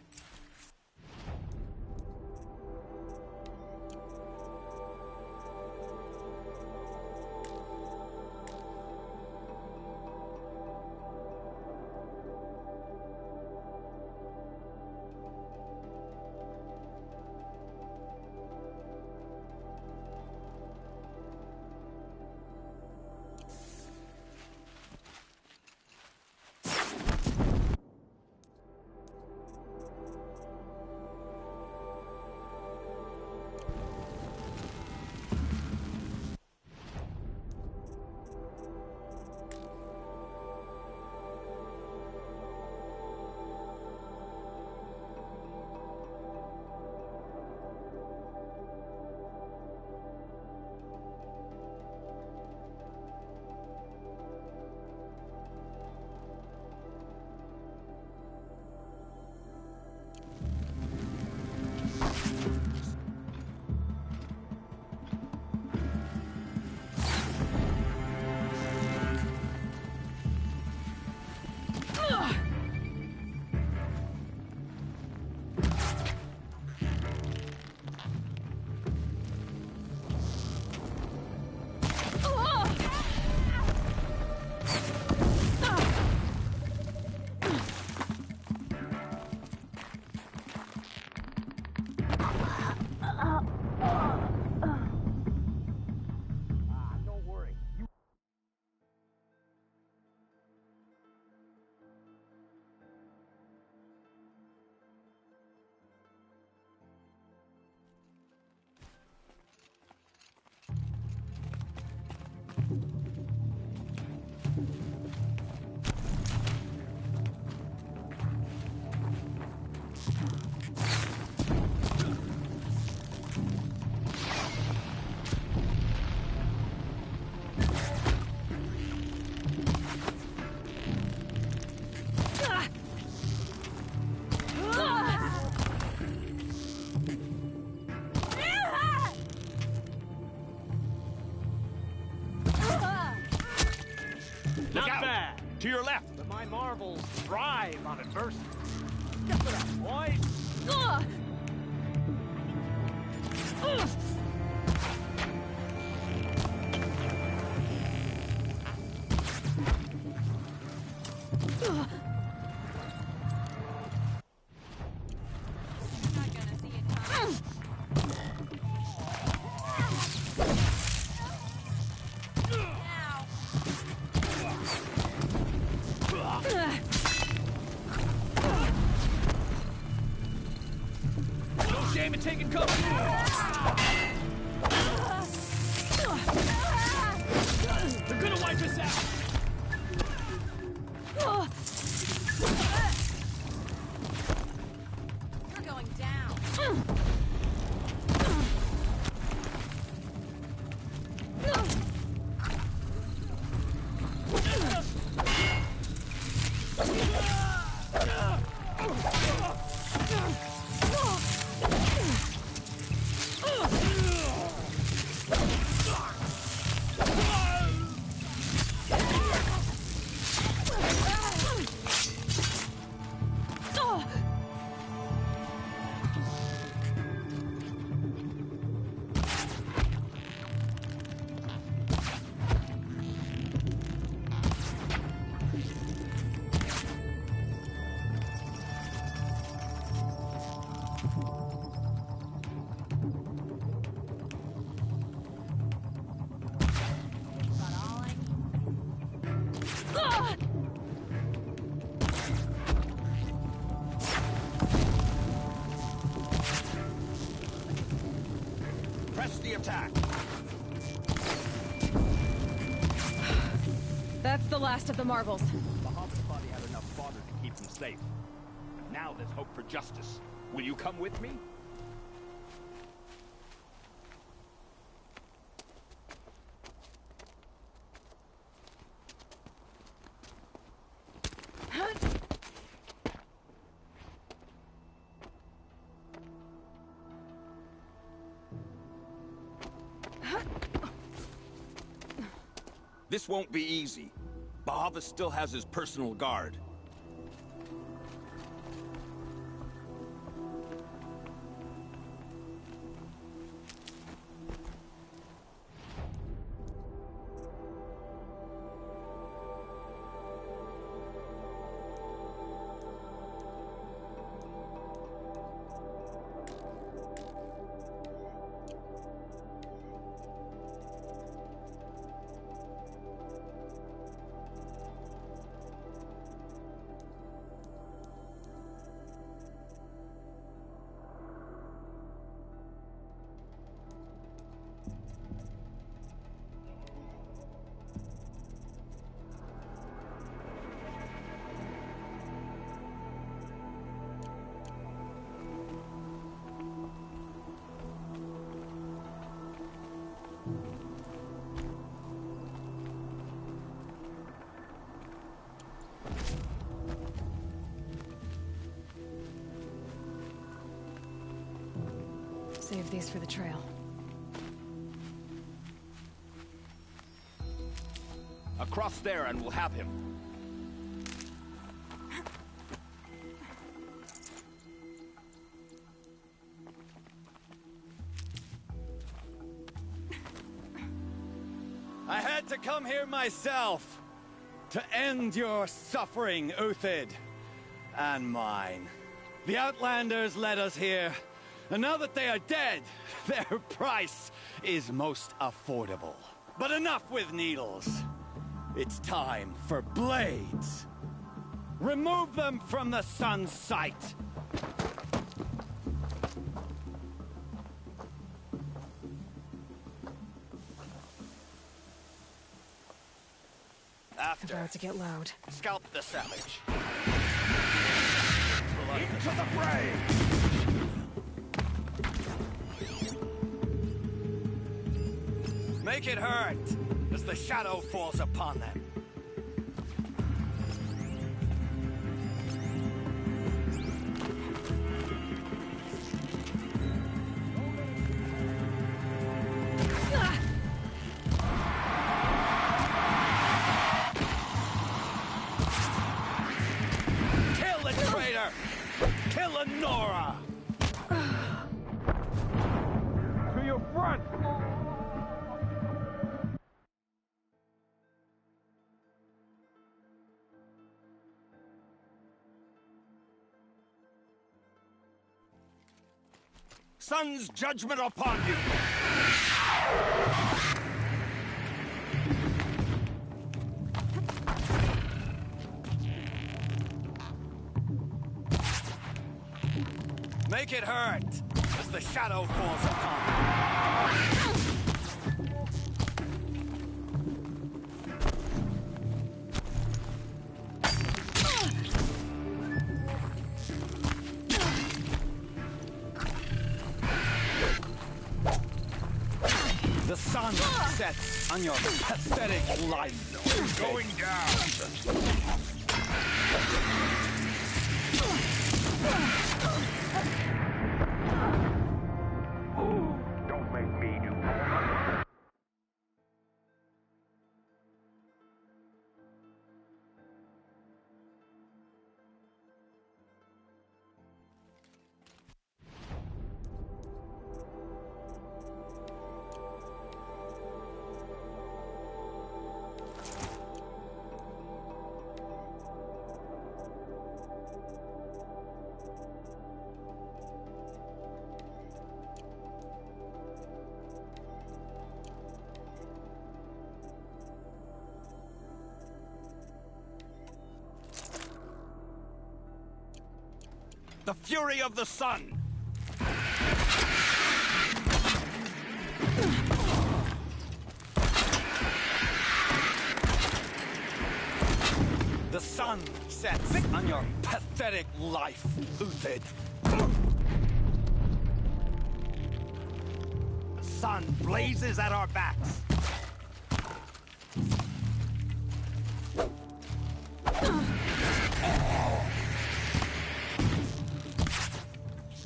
To your left. But my marbles thrive on adversity. Get to that, boys! Taking cover. They're gonna wipe us out. You're going down. Press the attack. That's the last of the marbles. Bahamut thought he had enough fodder to keep keeps them safe. Now there's hope for justice. Will you come with me? This won't be easy. Bahavas still has his personal guard. Save these for the trail. Across there and we'll have him. I had to come here myself to end your suffering, Uthid, and mine. The Outlanders led us here, and now that they are dead, their price is most affordable. But enough with needles. It's time for blades. Remove them from the sun's sight. After. About to get loud. Scalp the savage. Into the fray! Make it hurt as the shadow falls upon them. Kill the traitor! Kill Lenora! To your front! Sun's judgment upon you! Make it hurt as the shadow falls upon them. The sun sets on your pathetic life. Going down! Don't make me do more. The fury of the sun! The The sun sets on your pathetic life, Uthid. The sun blazes at our backs.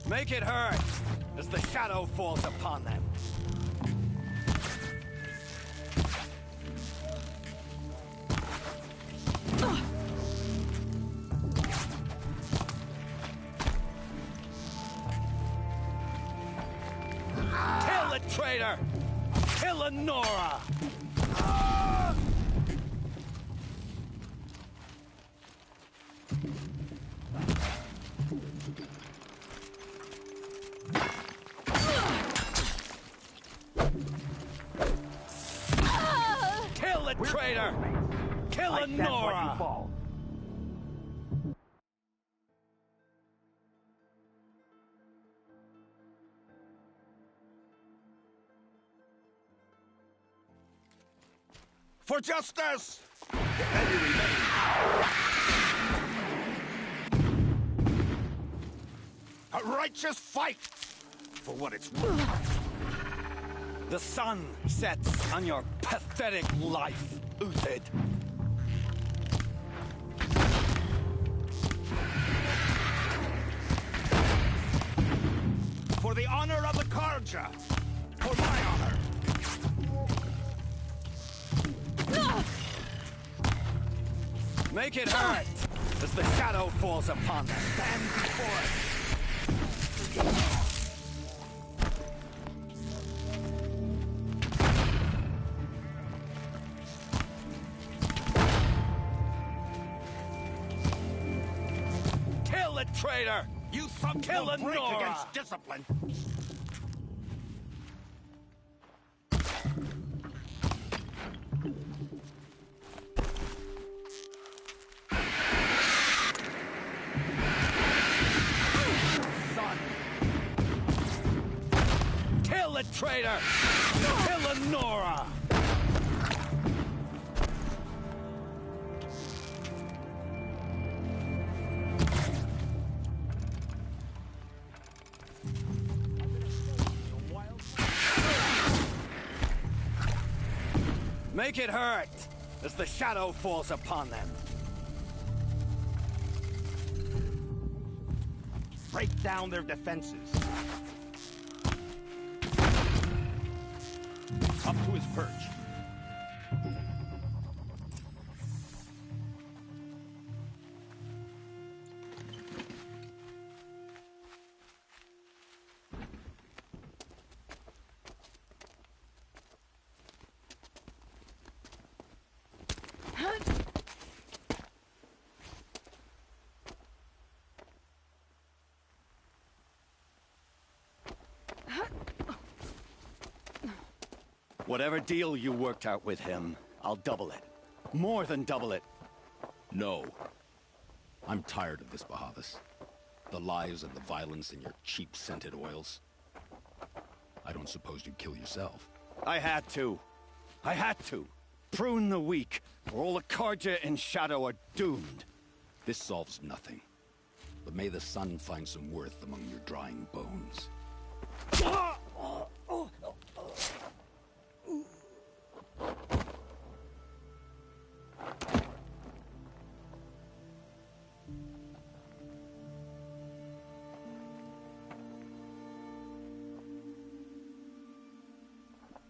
Make it hurt as the shadow falls upon them. Kill the traitor! Kill Lenora! Kill the traitor! Kill Lenora! For justice! A righteous fight! For what it's worth. The sun sets on your pathetic life, Uthid. For the honor of the Karja! For my honor! Make it hurt as the shadow falls upon them. Stand before us! Kill the traitor! You thugs Kill will break Lenora! against discipline! Kill the traitor! Kill Lenora! Make it hurt as the shadow falls upon them. Break down their defenses. Up to his perch. Whatever deal you worked out with him, I'll double it. More than double it. No. I'm tired of this, Bahavas. The lies and the violence and your cheap-scented oils. I don't suppose you'd kill yourself. I had to. I had to. Prune the weak, or all the Karja in Shadow are doomed. This solves nothing. But may the sun find some worth among your drying bones.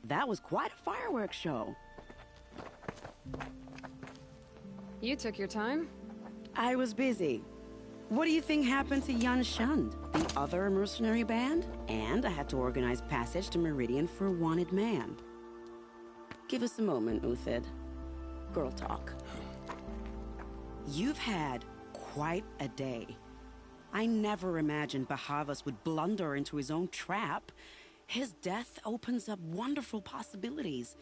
That was quite a fireworks show. You took your time? I was busy. What do you think happened to Yan Shund, the other mercenary band? And I had to organize passage to Meridian for a wanted man. Give us a moment, Uthid. Girl talk. You've had quite a day. I never imagined Bahavas would blunder into his own trap. His death opens up wonderful possibilities.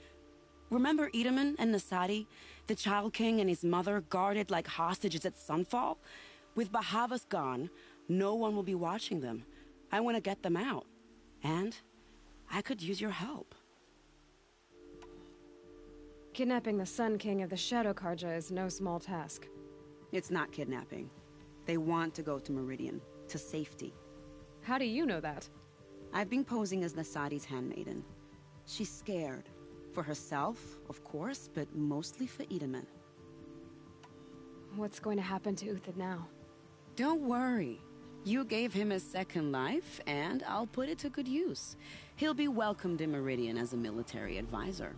Remember Edaman and Nasadi, the Child King and his mother guarded like hostages at Sunfall? With Bahavas gone, no one will be watching them. I want to get them out. And I could use your help. Kidnapping the Sun King of the Shadow Karja is no small task. It's not kidnapping. They want to go to Meridian, to safety. How do you know that? I've been posing as Nasadi's handmaiden. She's scared. For herself, of course, but mostly for Itamen. What's going to happen to Uthid now? Don't worry. You gave him a second life, and I'll put it to good use. He'll be welcomed in Meridian as a military advisor.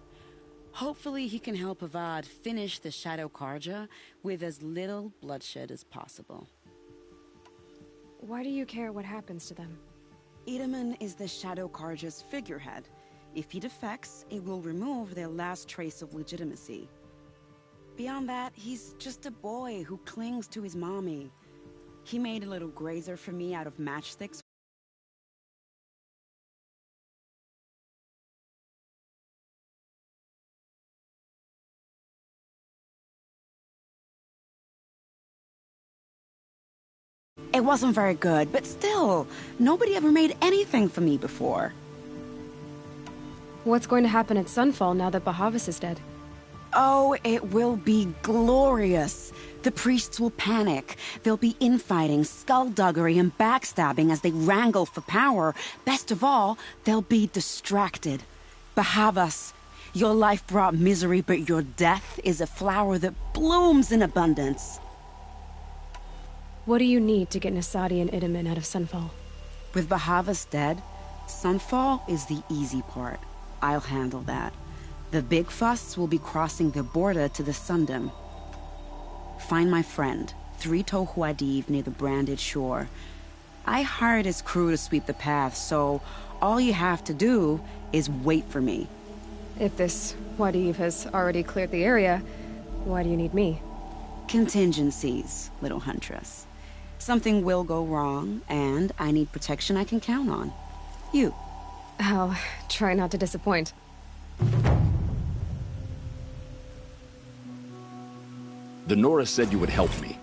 Hopefully he can help Avad finish the Shadow Carja with as little bloodshed as possible. Why do you care what happens to them? Itamen is the Shadow Carja's figurehead. If he defects, it will remove their last trace of legitimacy. Beyond that, he's just a boy who clings to his mommy. He made a little grazer for me out of matchsticks. It wasn't very good, but still, nobody ever made anything for me before. What's going to happen at Sunfall now that Bahavas is dead? Oh, it will be glorious. The priests will panic. There'll be infighting, skullduggery, and backstabbing as they wrangle for power. Best of all, they'll be distracted. Bahavas, your life brought misery, but your death is a flower that blooms in abundance. What do you need to get Nasadi and Itamen out of Sunfall? With Bahavas dead, Sunfall is the easy part. I'll handle that. The big fuss will be crossing the border to the Sundom. Find my friend, 3 Tohuadiv near the Branded Shore. I hired his crew to sweep the path, so all you have to do is wait for me. If this Wadiv has already cleared the area, why do you need me? Contingencies, little huntress. Something will go wrong, and I need protection I can count on. You. I'll try not to disappoint. The Nora said you would help me.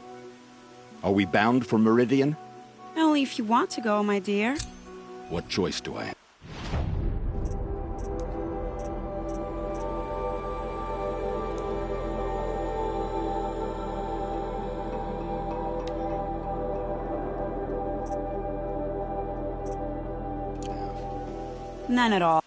Are we bound for Meridian? Only if you want to go, my dear. What choice do I have? None at all.